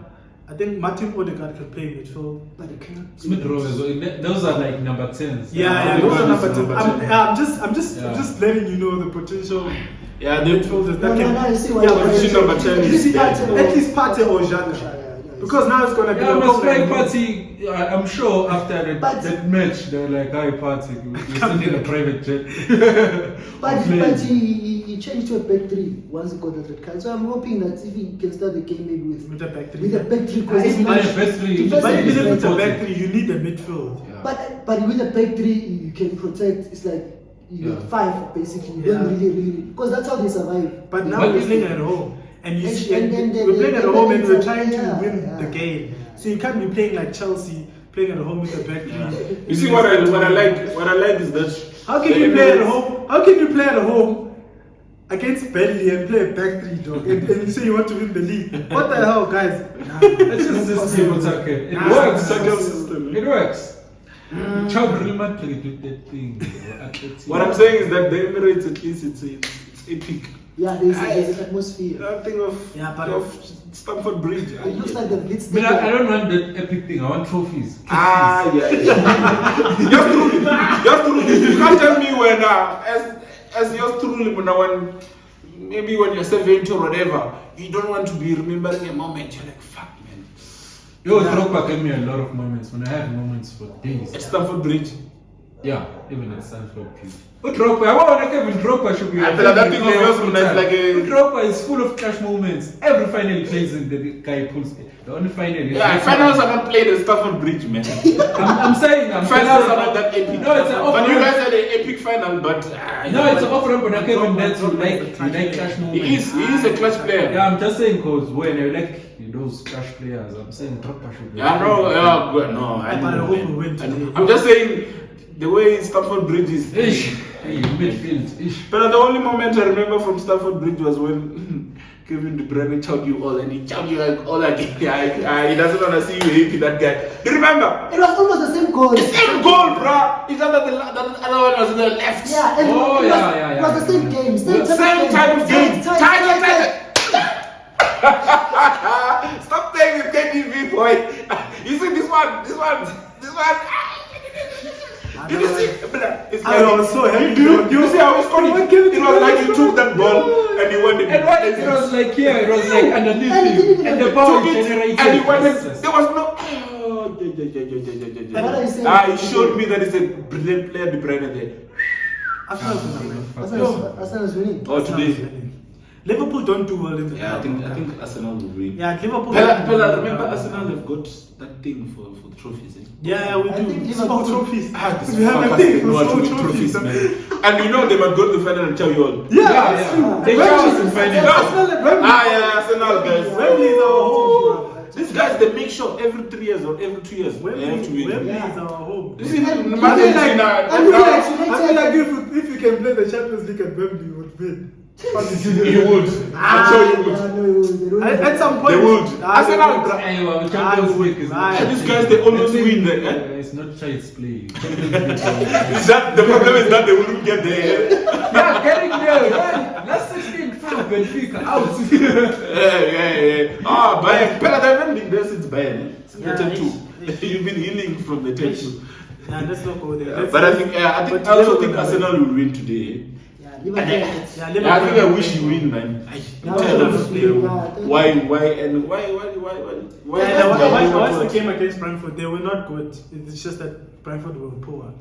I think Martin Odegaard can play midfield. Smith Rowe, those are like number 10s. Yeah, those are number 10. I'm just letting you know the potential. Yeah, the midfielders that can. You see what number 10 is at least Partey or Xhaka. Because now it's gonna be. Yeah, must play Partey. I'm sure after that match, they were like, "Hi, Partey, you send in a private jet." But he changed to a back three once he got the red card. So I'm hoping that if he can start the game maybe with a back three. With a back three, because with a back three, you need a midfield. Yeah. But with a back three, you can protect. It's like you get 5 basically. You don't really because that's how they survive. But now we're playing at home. And we're playing at home and we're trying to win the game. So you can't be playing like Chelsea, playing at home with the back three. You see what I like is that how can you play at home? How can you play at home against Burnley and play a back three, dog? And you say you want to win the league? What the hell, guys? It's just a system attack. It works. It works. Child really might play that thing. What I'm saying is that the Emirates, at least it's epic. Yeah, there's an atmosphere. I think of Stamford Bridge. It looks like the Blitz. I don't want that epic thing. I want trophies. Yeah. Just truly. You can't tell me when as yours truly when maybe when you're 70 or whatever, you don't want to be remembering a moment. You're like, fuck, man. Drogba gave me a lot of moments. When I have moments for days. At Stamford Bridge. Yeah, even at Stamford Bridge. Drogba, I want Kevin Drogba should be. I feel like that thing of yours when it's like a. Drogba is full of clash moments. Every final he plays in, the guy pulls it. The only final. Finals are not played at Stamford Bridge, man. I'm saying. Finals are not that epic. No, it's an off. But you guys had an epic final, but. No, it's an off ramp when Kevin that's like clash moments. He is a clutch player. Yeah, I'm just saying because when I like those clash players, I'm saying Drogba should be. Yeah, I'm just saying. The way Stamford Bridge is midfield. But the only moment I remember from Stamford Bridge was when Kevin De Bruyne chowed you all and he chowed you like all again. He doesn't want to see you happy, that guy. Do you remember? It was almost the same goal. The same goal, bro. It's just that the other one was on the left. Yeah, and it was the same game. Same type of game. Stop playing with KTV, boy. You see this one. You see, I was so happy. You see how it's funny? It was like you took that ball and you went. And what it was like here, it was like underneath you, and the ball generated. And you went. There was no. He showed me that it's a brilliant player, De Bruyne there. Arsenal is winning. Oh, today. Liverpool don't do well in the I think Arsenal will win. Yeah, Liverpool. Pella, remember Arsenal have got that thing for trophies. Yeah, we do. Small trophies. We have a thing for small trophies, man. And you know they might go to the final and tell you all. Yeah, that's true. They tell us in final. Arsenal guys. Wembley is our home. These guys, they make sure every 3 years or every 2 years they have to win. Wembley is our home. You see, I feel like if you can play the Champions League at Wembley, you would win. You would. I'm sure you would. At some point, they would. Arsenal. Champions League is these guys, they always win. It's not child's play. The problem is that they wouldn't get there. Yeah, getting there. Last 16 Benfica out. Yeah. Bayern. Pella, they haven't been there since Bayern. Since the 10-2. You've been healing from the 10-2. Yeah, let's not go there. But I also think Arsenal will win today. I think I wish you win, man. Why? Once they came against Brentford, they were not good. It's just that Brentford were poor.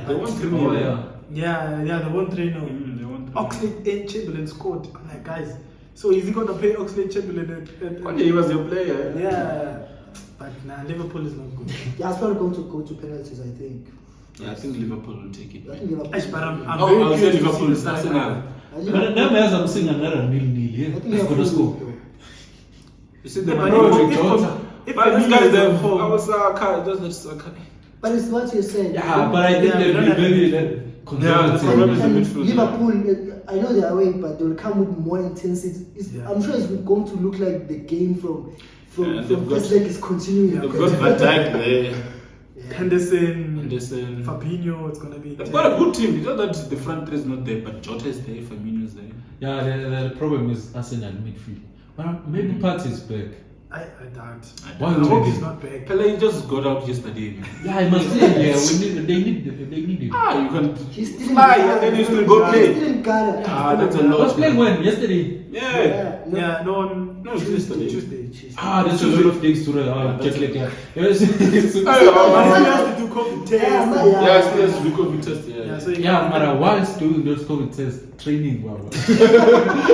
They won 3-0. Yeah, they won 3-0. Oxlade-Chamberlain scored. I'm like, guys, so is he going to play Oxlade-Chamberlain? He was your player. Yeah. But Liverpool is not good. Yeah, it's probably going to go to penalties, I think. Yeah, I think Liverpool will take it. I think Liverpool. But I'm I'll very say curious to see Liverpool the is starting Arsenal. lineup. Now I'm seeing another 0-0 here. I think He's gonna score. You see the Yeah, but Madrid if- Jota. if But these Firmino guys is have at home- our Saka, just that Saka. But it's what you're saying. Yeah, but I think Yeah, we don't they'll have be very midfield. conservative. the problem is the And midfield. Liverpool, I know they're away, but they'll come with more intensity. Yeah. I'm sure it's going to look like the game from Yeah, they've first got- leg is continuing. They've got Van Dijk there. Henderson, Henderson. Fabinho, it's gonna be. They've got a good team. It's not that the front three is not there, but Jota is there, Firmino is there. Yeah, the problem is Arsenal midfield. But maybe Partey is back. I doubt. Why I would hope they? he's not back. Pele just got out yesterday. Man. Yeah, I must say, yeah, they need him. Ah, you can He's still fly in and then you Ghana. still go He's play. still in Ghana. Ah, that's a I was lot. playing when? Yesterday? Yeah. Yeah, no, on No, it's yesterday. Tuesday. Ah, there's a lot of things to do. Yeah, Check that's like it. yeah. Hey, But he yeah, has to do COVID test. yeah, it's just recovery test. Yeah, Yeah. so you Yeah, can't- Mara, whilst doing those COVID tests, training, wow.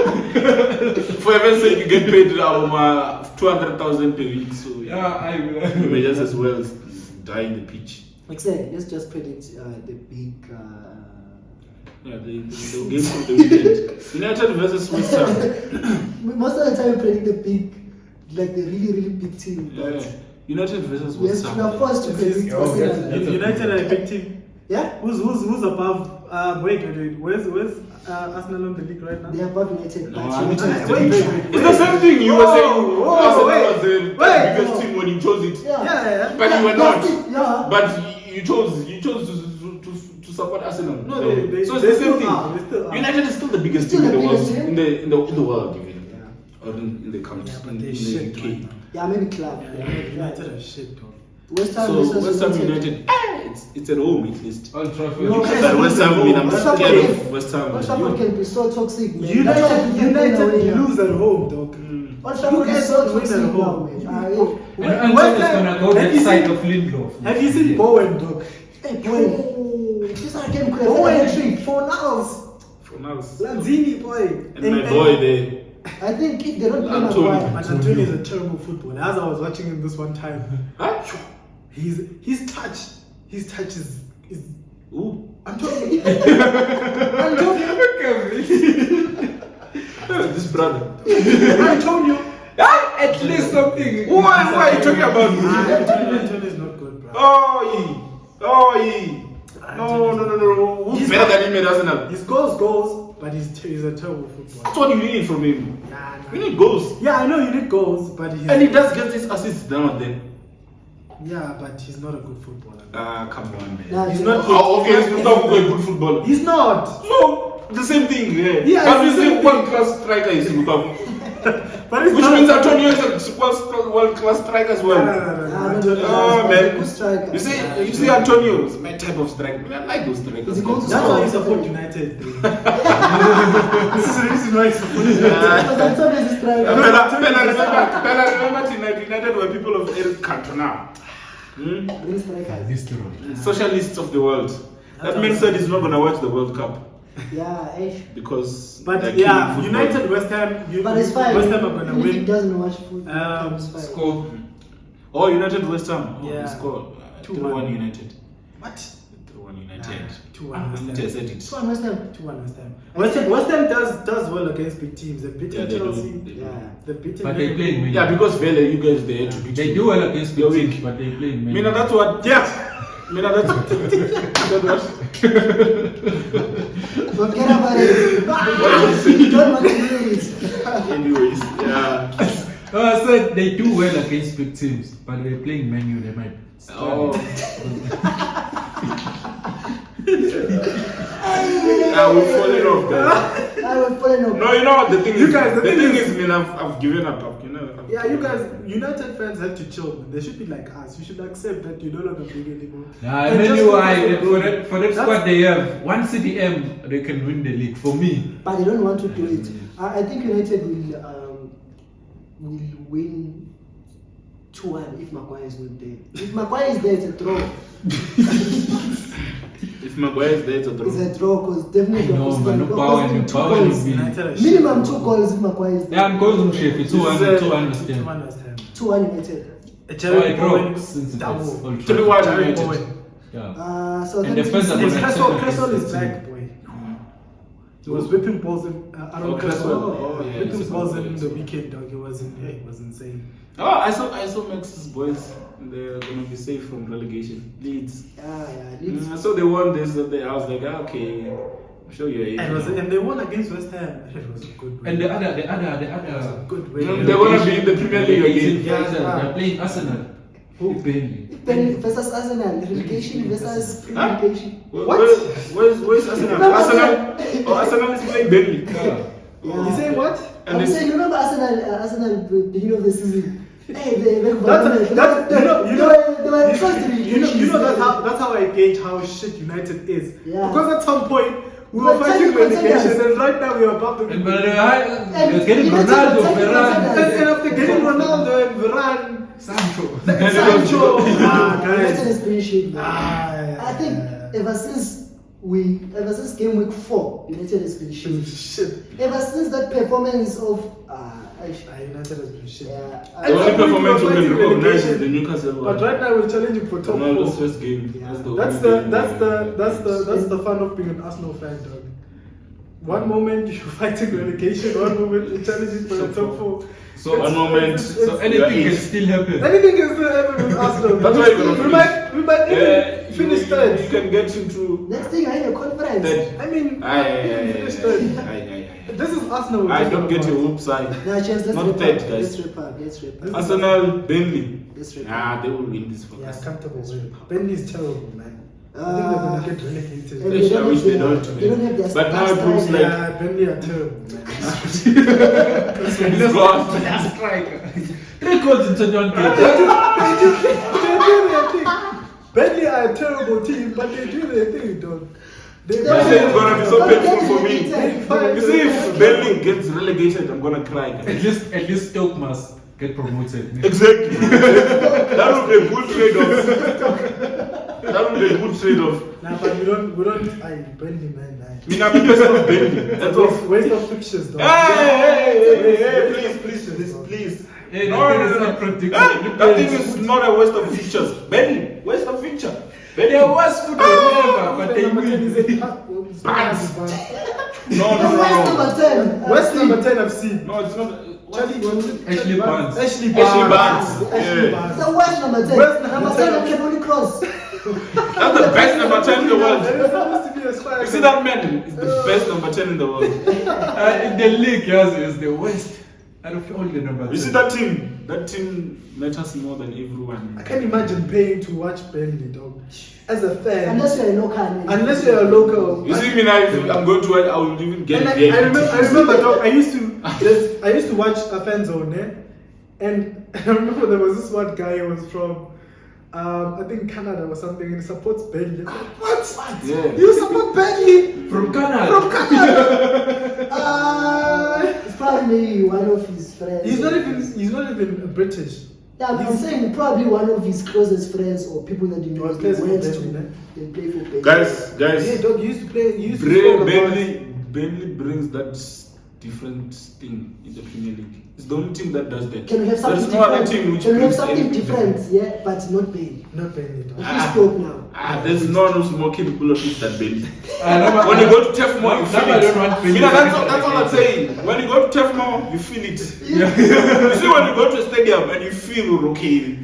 For heaven's sake, you get paid 200,000 per week, so Yeah, you may just as well die in the pitch. Exactly. Let's just predict the big. Yeah, the game of the weekend. United versus West Ham. Most of the time, we predict the big, like the really big team. But Yeah. United versus we West are Ham. forced to predict Oh, Arsenal. that's- United are a big team. Yeah, Who's above? Wait. Where's Arsenal on the league right now? they are above United. No, but I United- mean, Wait. It's the same thing you were saying. Whoa, Arsenal wait. was the Wait. biggest team when you chose it. Yeah. But you were not. Yeah. But you chose to support Arsenal. No, so they it's the still same thing. are, they still are. United is still the biggest Still team in the the world. biggest team? In the world, even. Or in the country. Yeah, but in they the shit UK. right now. Yeah, maybe club. United are shit, dog. West Ham So versus West Ham United, it's at home at least. Old Trafford. No, But West Ham, I mean, I'm West Ham scared can- of West Ham. Old Trafford can be so toxic, man. That's why United people play away, yeah. lose at home, dog. Old Trafford You is guys so don't win toxic at now, home. man. And West Anton is Ham- gonna go have that you side seen- of Lindelof. Have you seen Bowen, dog? Hey, boy. This are game could have Bowen, had a trick. for now. For now, Lanzini, boy. and my boy there. I think if they don't play Antonio. Maguire, But Antonio is a terrible footballer. As I was watching him this one time, Huh? his touch is Ooh. Antonio. This brother. Antonio. At least something. Why are you talking about? Antonio is not good, bro. No. Who's better than him in Arsenal? He scores goals, but he's a terrible footballer. That's what you need from him. Nah. You need goals. Yeah, I know you need goals, but And he does get his assists now and then. yeah, but he's not a good footballer. Come on, man. Nah, He's not. Oh, okay, he's not a good footballer. He's not. So, the same thing, yeah. Yeah, But it's you the say same world-class striker is Lukaku. But it's Which not. means Antonio is a world-class striker as well. No. Oh, man. Good striker. You see Antonio is my type of striker. I like those strikers. Is he going to That's score? why you support United. This is the reason why you support United. Because Antonio is a striker. Remember United were people of Eric Cantona. Real striker. This one. Socialists of the world. That man said he's not going to watch the World Cup Yeah, eh. because But they're yeah, killing football. United, West Ham, But it's fine. West Ham are gonna Even if he win. doesn't watch football, it's fine. Score. Oh, United West Ham. Oh, Yeah. score. 2-1. 2-1 United. What? 2-1 United. 2-1 West I Ham. said it. So on West Ham. 2-1 West Ham. West Ham does well against big teams. They've beaten Yeah, they do. Chelsea. They do. Yeah. They've beaten. But they play in Yeah, because Vele, you guys they had to beat They you. do well against You're big weak. teams, but they play in many. Mina, that's what. Yeah. Mina, that's what. Forget about it. Don't want to hear it. Anyways, yeah. No, I said they do well against big teams, but they're playing menu, they might. Oh. I We're falling off, guys. I will follow no. No, you know what the thing You is? guys, the the thing thing is, man, I've given up. Yeah, you guys, United fans have to chill, man. They should be like us. You should accept that you're no longer big anymore. Nah, And just menu, focus on for that That's- squad they have, one CDM, they can win the league. For me, But they don't want to do it. I think United will win 2-1 if Maguire is not there. If Maguire is there, it's a draw. If Maguire is there, it's a draw. It's a draw because definitely no, opposite man, no can- power, opposite no two power goals. will be. United are shit. Minimum 2 goals if Maguire is there. Yeah, I'm going to Mshefi, 2-1, 2-1 West 2-1 Ham. West Ham. 2-1 United. A Oh, I Jeremy draw Bowen since it's double. Old Trafford. 3-1 Jeremy United. Bowen Yeah. So And the fans are And gonna Cresswell is accept back, boy. He was whipping balls in Aaron Cresswell. Whipping balls in the weekend, dog. It was insane. Oh, I saw Max's boys. They're gonna be safe from relegation. Leeds. Leeds. So they won this. I was like, okay, I'm sure you're. And they won against West Ham. It was a good win. And the other Good win. They're gonna be in the Premier League again. They're playing Arsenal. Who? Burnley versus Arsenal. Relegation versus relegation. Where's Arsenal? Arsenal is playing Burnley. You say what? I'm saying, you remember Arsenal beginning of the season? Hey, they were that's how I gauge how shit United is. Yeah. Because at some point we were fighting relegation, and right now we are about to. And they're getting Ronaldo, Varane. And after getting Ronaldo and Varane, Sancho. United guys. is pretty shit, man. I think ever since game week 4, United has been shit. Ever since that performance of United has been shit. Yeah. The only performance we can recognize is the Newcastle one. But right now we're challenging for top 4. Ronaldo's first game. Yeah. That's the fun of being an Arsenal fan, dog. One moment you're fighting relegation, one moment you're challenging for the top 4. So one moment, So anything can still happen. Anything can still happen with Arsenal. That's why you're gonna we might even finish third. You can get into Next thing I had a conference. third. I mean, finish third. This is Arsenal. I don't get your hopes high. Now, chance, let's Not wrap third, up. guys. Let's wrap up. Arsenal, Burnley. Let's wrap up. They will win this for Yeah, us. comfortable win. Burnley's terrible, man. I think they're gonna get relegated. I wish they don't. They don't have their But now it star looks striker. like- Yeah, Burnley are terrible, man. He's gone. Last striker. 3 goals in 21 games. They do their thing. Burnley are a terrible team, but they do their thing, dog. This is gonna be so painful for me. Fine. You see, if Burnley gets relegated, I'm gonna cry. At least Stoke must get promoted. Exactly. That would be a good trade-off. That would be a good trade-off. Nah, but we don't. Burnley, man. I mean, I'm a person of Burnley. That's all. Waste of fixtures, dog. Hey, please. Hey, No, that is not predictable. That thing is not a waste of fixtures. Burnley, waste of fixture. They're worst football ever, but they win. No. West number 10 I've seen. No, it's not. Ashley Barnes. Ashley Barnes. Barnes. The worst number 10. West Number number 10 10. can only cross. That's the best number 10 in the world. That is supposed to be a striker. You see that man is the best number 10 in the world. In the league, yes, is the worst. Out of all the numbers. You see that team? That team matters more than everyone. I can't imagine paying to watch Burnley, dog. As a fan. Unless you're a local. Unless you're a local. You see me now, if I'm going to it, I will even get And it. I remember, dog, I used to watch a fan zone, and I remember there was this one guy who was from I think Canada or something, and he supports Burnley. What? Yeah. You support Burnley? From Canada. From Canada? It's probably one of his friends. He's not even British. Yeah, I'm saying probably one of his closest friends or people that you know Or plays for went Burnley, to. They play for Burnley. Guys, Yeah, dog, you used to play. You used to talk about. Burnley brings that different thing in the Premier League. It's the only team that does that. Can we have something There's no other different? team which Can we have brings something anything different? Yeah, but not Burnley. Not Burnley, dog. At least Stoke now. There's no one who's more capable of it than Burnley. When When you go to Tefmore, you feel I don't want it. Burnley. That's all I'm saying. When you go to Tefmore, you feel it. You see, when you go to a stadium and you feel okay,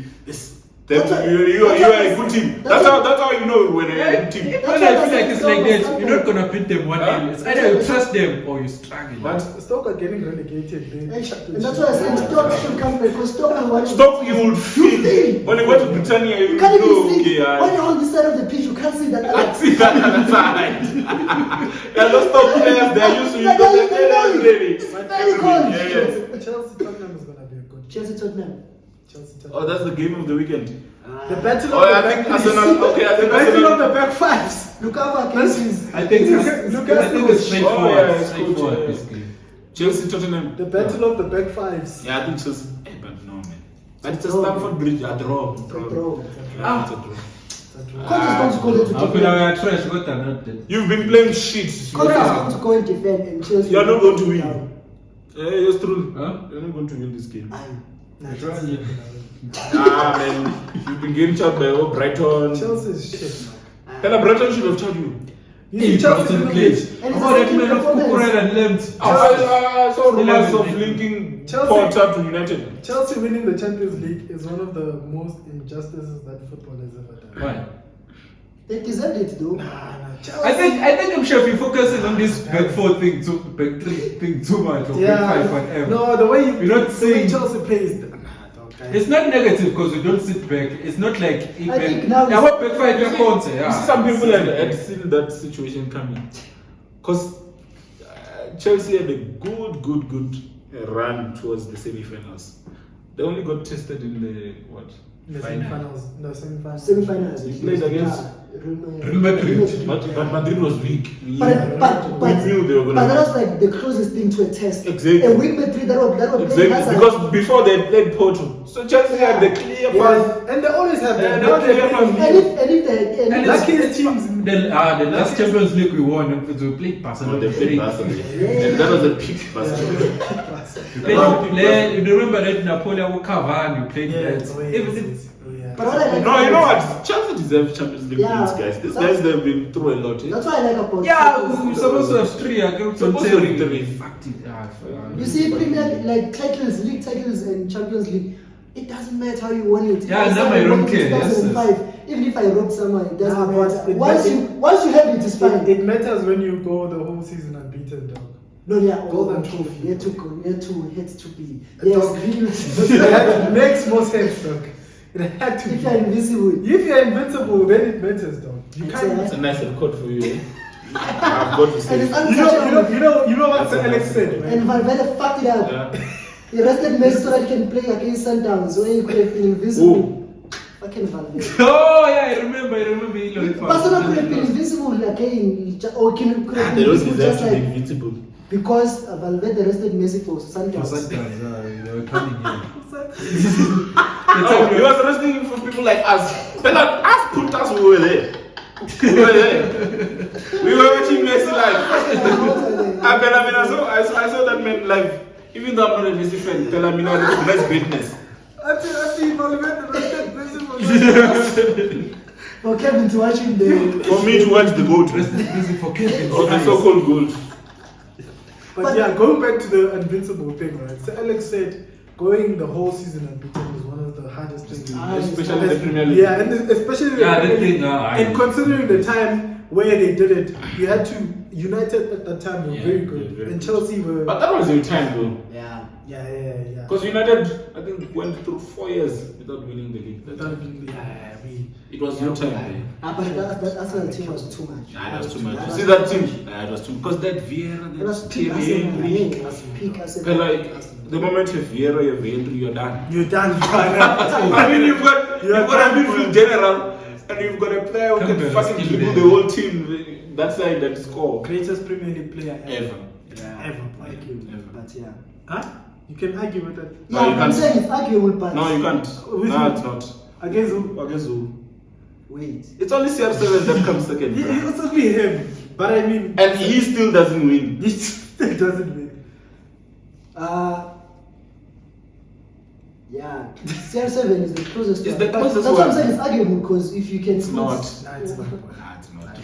you are a good team. That's how you know when you're a good team. When I feel like it's like that, you're not gonna beat them 1-0. It's either you trust them or you struggle. But Stoke are getting relegated. And that's why I said Stoke should come back because Stoke are watching. Stop, you will feel. When you go to Britannia, you You can't know, even see. okay, When you're on this side of the pitch, you can't see that. let's see that other side. Yeah, those top players, they are used to it. They're ready. Very cold. Yeah. Chelsea Tottenham is gonna be a good. Chelsea Tottenham. Oh, that's the game of the weekend. The battle Oh, of I the think back Arsenal. Okay, I think The battle of Arsenal. the back fives. Lukaku against his. I think Look it's Oh, straightforward. yeah, it's Straightforward, good, yeah. this game. Chelsea, Tottenham. The battle of the back fives. Yeah, I think Chelsea. But no, man. But it's a Stamford Bridge. A draw. Draw. Yeah, it's a draw. Coach is going to go there to I feel like we defend. are trash. What are not dead. You've been playing shit. Coach is going to go and defend, and Chelsea. You're not going to win. down. It's true. Huh? You're not going to win this game. Chelsea Man. You've been getting shot by Brighton. is shit, man. Pella Breton should have told you. You Hey, see Chelsea Brighton didn't played. play. And it's How the that same man of performance. Kukured and Lemt. I saw rumors of 11. linking Chelsea- Potter to United. Chelsea winning the Champions League is one of the most injustices that football has ever done. Why? They deserved it though. I think Mshefi focusing on this back 4 thing too, back 3 thing too much, or back 5 whatever. No, the way You're not the way seeing- Chelsea plays. It's not negative because we don't sit back. It's not like I think now yeah, what back 5 you're counter, You yeah. see, some people had seen that situation coming. Because Chelsea had a good run towards the semi-finals. They only got tested in the what? The semi-finals. No, semi-finals. Semi-finals. They played against Real Madrid. But Madrid was weak. But we knew they were going that to was like the closest thing to a test. Exactly. A weak Madrid that were Exactly. playing Because before they played Porto. So Chelsea had the clear path. And they always have that. Yeah, Now they they have play- and if they And it's- luckiest teams. The last Champions League we won, we played Barcelona. They played Barcelona. And that was a peak Barcelona. You remember that Napoleon Cavani, you played Yeah, that. oh, yeah, Even yes, yes. Oh, yeah. But what I like No, you know what? Chelsea deserve Champions League Yeah. wins, guys. These guys, they've been through a lot. that's what I like about yeah, football. we're supposed to have 3 against Supposed to have 3. three. Fucked it. You see, Premier like titles, league titles, and Champions League. It doesn't matter how you won it. Yeah, If now I I don't won it in care, yes, 2005, even if I robbed someone, it doesn't Nah, but matter. it Once matters- you have it, it's fine. It matters when you go the whole season unbeaten, dog. No, yeah, Golden okay. trophy. You had to be. A Yes, dog. really. It makes more sense, dog. It had to If be. you're invisible. If you're invincible, then it matters, dog. You It's can't. It's a nice quote for you. Eh? I've got to And say. it's You know what Sir Alex said, And man. Valverde fucked it up. Yeah. He arrested Messi so that he can play against Sundowns when he could have been invisible. Fucking Valverde. Oh, yeah, I remember. Barcelona could have been invisible again, or could have They been don't invisible deserve just to be like invincible. because Valverde arrested Messi for Sundowns. They were coming in. No, he was arresting him for people like us. But not us put us, we were there. We were there. We were watching Messi live. I saw that man live. Even though I'm not a Messi fan, Pellamina recognized greatness. For Kevin to watch him there. For me to watch the GOAT. Busy for Kevin. Or the so-called GOAT. But yeah, going back to the invincible thing, right? So Alex said going the whole season unbeaten is one of the hardest things. Especially in the Premier League. Yeah, and especially in the Yeah, Premier the League. thing, And considering the time where they did it, you had to. United at that time were Yeah, very good, very and good. Chelsea were. But that was your time though. Yeah. Yeah. Because United, I think, went through 4 years without winning the league. That time. It was your time. Eh? But that Arsenal team was too much. Nah, it was too much. You see that team? Nah, it was too much. Because that Vieira, It was that peak Thierry Arsenal. Henry. Yeah, peak Arsenal. Like, the moment you have Vieira, you have Henry, you're done. You're done. I mean, you've got a midfield general, and you've got a player who can Campbell fucking is dribble still the there. whole team. That side that score. Greatest Premier League player Ever. Yeah. Ever. Thank you. Ever. But yeah. Huh? You can argue with that. Yeah, No, you I'm can't. saying it's arguable, but No, you can't. With No, who? it's not. Against who? Against who? wait. It's only CR7 that comes second. It's Bro. only him. But I mean, And he still doesn't win. he still doesn't win. Yeah, CR7 is the closest It's one. the But closest that's what I'm one. saying, it's arguable because if you can It's not. Nah, it's not. Nah, it's not.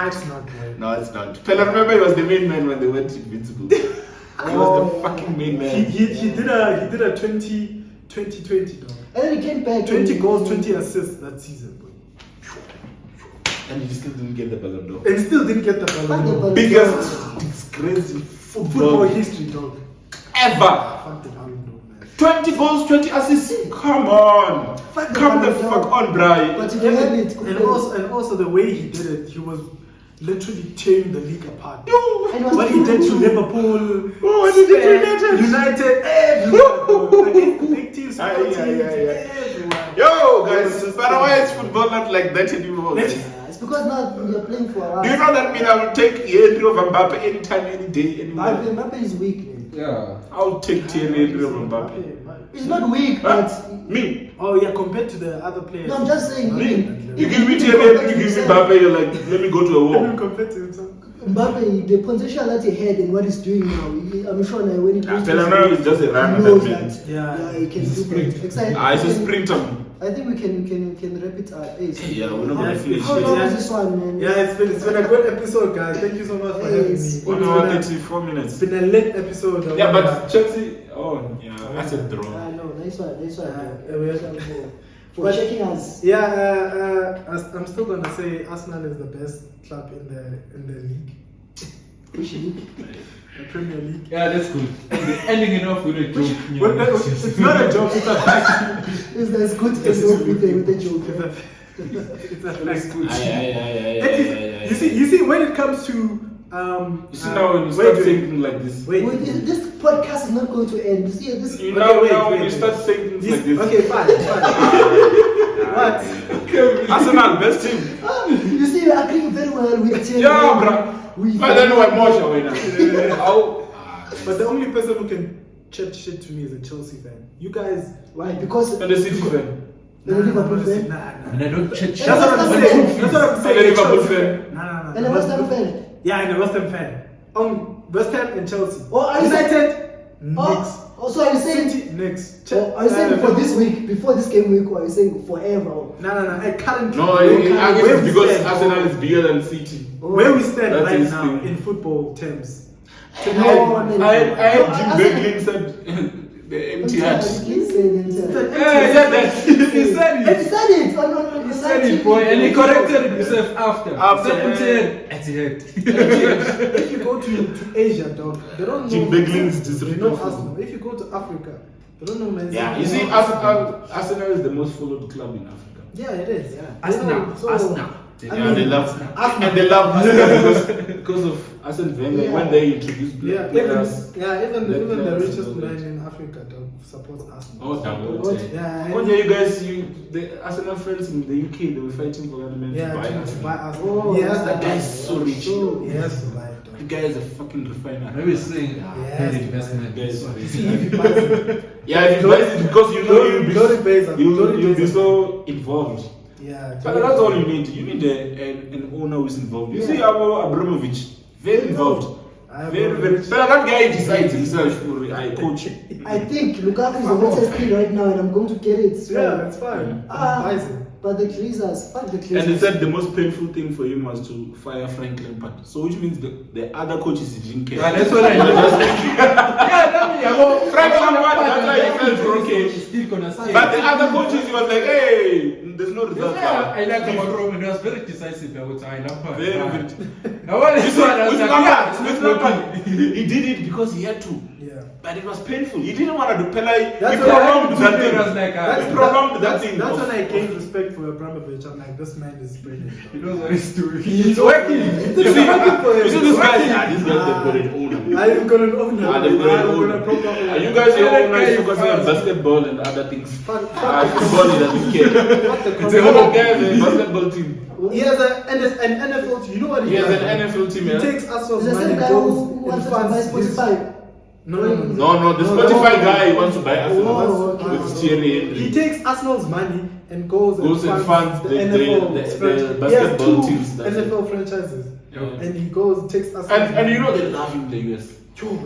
It's not. Boy. No, it's not. Fella, remember he was the main man when they went invincible. He was the fucking main man. He did a 2020 though. And then he came back. 20 and- goals, 20 assists that season. Boy. And he still didn't get the Ballon d'Or. And still didn't get the Fuck Ballon the d'Or. Ballon Biggest disgrace in Football football history, dog. ever. Fuck the Ballon d'Or, man. 20 goals, 20 assists. Come on. Fuck the Come the Ballon d'Or. fuck on, Brian. But if you have it, And also the way he did it, he was literally tearing the league apart. And it was What he did to true. Liverpool, Oh, what did he do to United, everywhere. Against the big teams, small Aye, teams, aye. everywhere. Yo, guys, but why is football not like that anymore? Guys? Yeah, it's because now you're playing for a while. Do you know that mean I will take Henry over Mbappe anytime, any day, anywhere? Mbappe is weak, man. Yeah. I'll take Thierry Henry over Mbappe. He's not weak, Huh? but Me? Oh yeah, compared to the other players. no, I'm just saying. Me? even- You even give me compared Thierry to Henry, you give me himself, Mbappe, you're like, let me go to a Even war. compared to himself. Mbappe, the potential that he had and what he's doing now, I'm sure that when he goes Pellegrino is just a he runner. knows That that Yeah. he can do that. Excited. it's a sprinter. I think we can wrap it up. Hey, Yeah, we're not gonna finish How it. long is this one, man? Yeah, it's been a good episode, guys. Thank you so much for having me. 1 hour 34 minutes. It's been a late episode. Yeah, but Chelsea. Oh, yeah, that's a draw. No, nice one. we are- For But- checking us. Yeah, I'm still gonna say Arsenal is the best club in the league, Which league? the Premier League. Yeah, that's good. Ending it off with a joke. But it's not a joke. It's a fact. It's as good as off with the joke. It's a fact. Yeah. You see, when it comes to You see now when you start saying things like this. Wait. This podcast is not going to end. You see, this. You Okay, know wait, now when wait, you wait. start saying things like this. Okay, fine. What? Arsenal best team. You see, you're agreeing very well with Thierry. Yeah, bro. But then we're more showing now. But the only person who can chat shit to me is a Chelsea fan. You guys, Why? Because And the City fan. the Liverpool fan. Nah. And I don't check. That's what I'm saying. That's what I'm And saying. the Liverpool Chelsea fan. Nah. And a West Ham fan. Yeah, and a West Ham fan. West Ham and Chelsea. Oh, are you United, Oh, Knicks. so are you saying? City, Knicks. Are you saying for this week, before this game week, or are you saying forever? No. I can't. No, I guess it's because Arsenal is bigger than City. Where we stand That's right his now thing. in football terms. I had Jim Beglin said the empty hat. He said it. Yeah, he said that. He said He it. said it. He said it, boy, and he corrected himself after. After, At the head. If you go to Asia, dog, they don't know. Jim Beglin is They know disrespectful. Arsenal. If you go to Africa, they don't know Man Yeah, City. you see, They know Arsenal. Arsenal is the most followed club in Africa. Yeah, it is. Arsenal. So- Arsenal. Yeah, they love Arsenal. They love Arsenal because of Arsene Wenger Yeah. when they introduced Yeah, players. even Black the players richest and all man that. in Africa supports Arsenal. Oh, damn. What? Yeah, When you guys, the Arsenal friends in the UK, they were fighting for government yeah, to buy to Arsenal. buy Arsenal. Oh, Yes, That guy is so rich. Yes, to buy it. The guy is a fucking refiner. Maybe it's saying, Yes. bad investment. Guys, See, if you buy it, yeah, if you buy it because you know Glory Base, you'll be so involved. yeah, But that's all you need. You need an owner who's involved. You see, our Abramovich, very involved. Very. But that guy decides himself. I coach. I think Lukaku is the hottest thing right now, and I'm going to get it. So, Yeah, it's fine. Buys it. But the Glazers, fuck the Glazers. And he said the most painful thing for him was to fire Frank Lampard. So which means the other coaches he didn't care. Yeah, that's what I know. Frank Lampard, that's why he felt okay. Still gonna stay. But the other coaches, he was like, hey, there's no result. Yeah, I like about Roman. He was very decisive about I Lampard. Very, Yeah. very. Now what You is see, one? I was with like, yeah, Lampard, it's with not Lampard, good. he did it because he had to. Yeah. But it was painful. He didn't want to do Pele. That's He what I prolonged that It thing. was like, That's prolonged that thing. That's of- when I gained respect for Abramovich. I'm like, this man is brilliant. He knows what he's doing. He's working. You see, you see this guy? Yeah, these guys they've got an owner. I've got an owner. Ah, they've got an I've got owner. a proper owner. Are you guys your Yeah, owners that guy focusing on is basketball and other things? Fuck Football he doesn't care. It's a whole guy's a basketball team. He has an NFL team. You know what He he has does? an NFL team, He yeah? takes Arsenal's Is the money same guy and who goes wants and to buy funds his... Spotify? No, the Spotify guy wants to buy Arsenal Oh, okay. with Thierry Henry. He takes Arsenal's money and goes and funds the NFL basketball he has two teams, that's it. NFL franchises. Yeah. And he goes, takes Arsenal. And you know they love him in the US.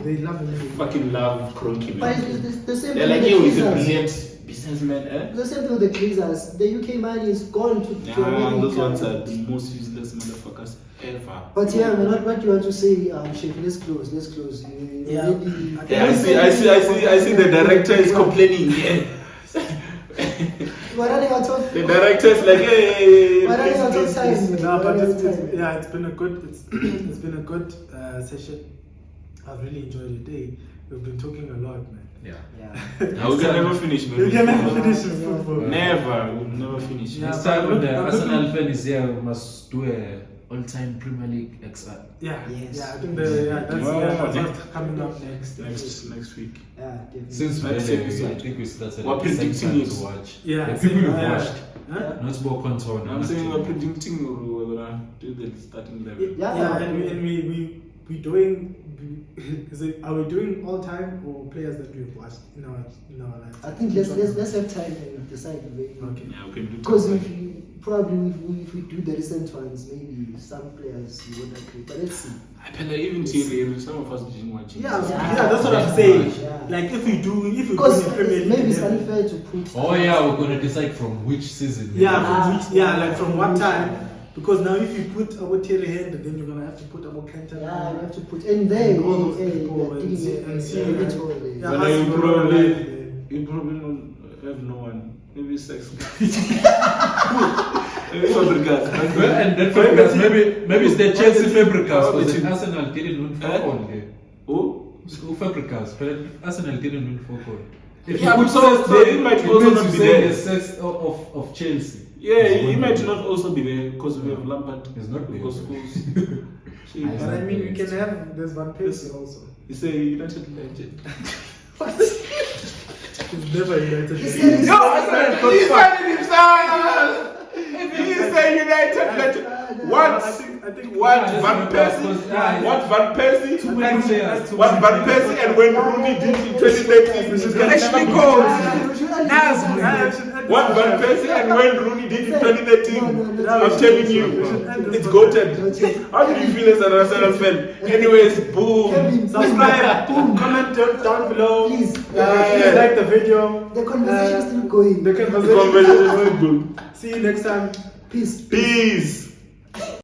They love him. Fucking love Kroenke, But man. it's the same They're thing like, with yo, the he's a Glazers. brilliant businessman, eh? The same thing with the Glazers. The UK money is gone to Yeah, America. those ones are the most useless motherfuckers ever. But yeah, man, what do you want to say, Mshefi? Let's close. Yeah. Yeah, I see the director is complaining. Yeah. We're running out of The director is like, hey, We're running out of time. No, but We're running out of time. it's been a good it's been a good session. I've really enjoyed the day. We've been talking a lot, man. Yeah. Yeah. we can never finish, man. We can never finish this football. Never, we'll never finish. Yeah. Next time when the I'm Arsenal looking- fan is here, we must do a all-time Premier League XR. Yeah, Yes. yeah. I think that's what's coming up next. Next week. Yeah, definitely. Since Next Monday, episode. I think we started We're at the same predicting time it. to watch. Yeah, the people who've yeah. watched. Huh? Not more control. I'm saying we're predicting we're gonna do the starting level. Yeah. Yeah, and we we doing? Are we doing all time or players that we've watched in our life? I think let's have time and decide. Okay. Yeah, we can do Because top if five. if we do the recent ones, maybe some players you won't agree. But let's see. Even Thierry, some of us didn't watch it. Yeah, Yeah. that's what I'm saying. Yeah. Like if we do in Because Premier League, maybe it's then- unfair to put. Oh yeah, we're gonna decide from which season. like from what time? Because now if you put about Thierry Henry, then you're gonna have to put about Kenta. Yeah, you have to put in there. And all those people and see- and see- But Yeah, now us you go probably live, don't have no one. Maybe sex. Maybe Fabregas. Well, and that Fabregas, maybe it's the Chelsea Fabregas What because between- Arsenal didn't win Eh? 4 game. Oh? So Fabregas, but Arsenal didn't win 4 goal. If Yeah, you but put so Cesc there, he might it also means not you be say there. the sex of Chelsea. Yeah, He's he one might of not also be there because we have Lampard. He's not there. Because schools. But I mean, we can have there's Van Persie also. You say United legend. He's never United. He said he's- No, I said he said it himself. He said United legend. What? I think What Yeah, Van Persie? yeah. What Van Persie? Too many players. What Van Persie and when Rooney did in 2013? Ashley What Van Persie and when Rooney did in 2013? I'm telling you, it's goated. How do you feel as an Arsenal fan? Anyways, boom. Kevin, Subscribe, comment down below. Please. Please like the video. The conversation is still going. The The conversation. conversation is good. See you next time. Peace. Peace.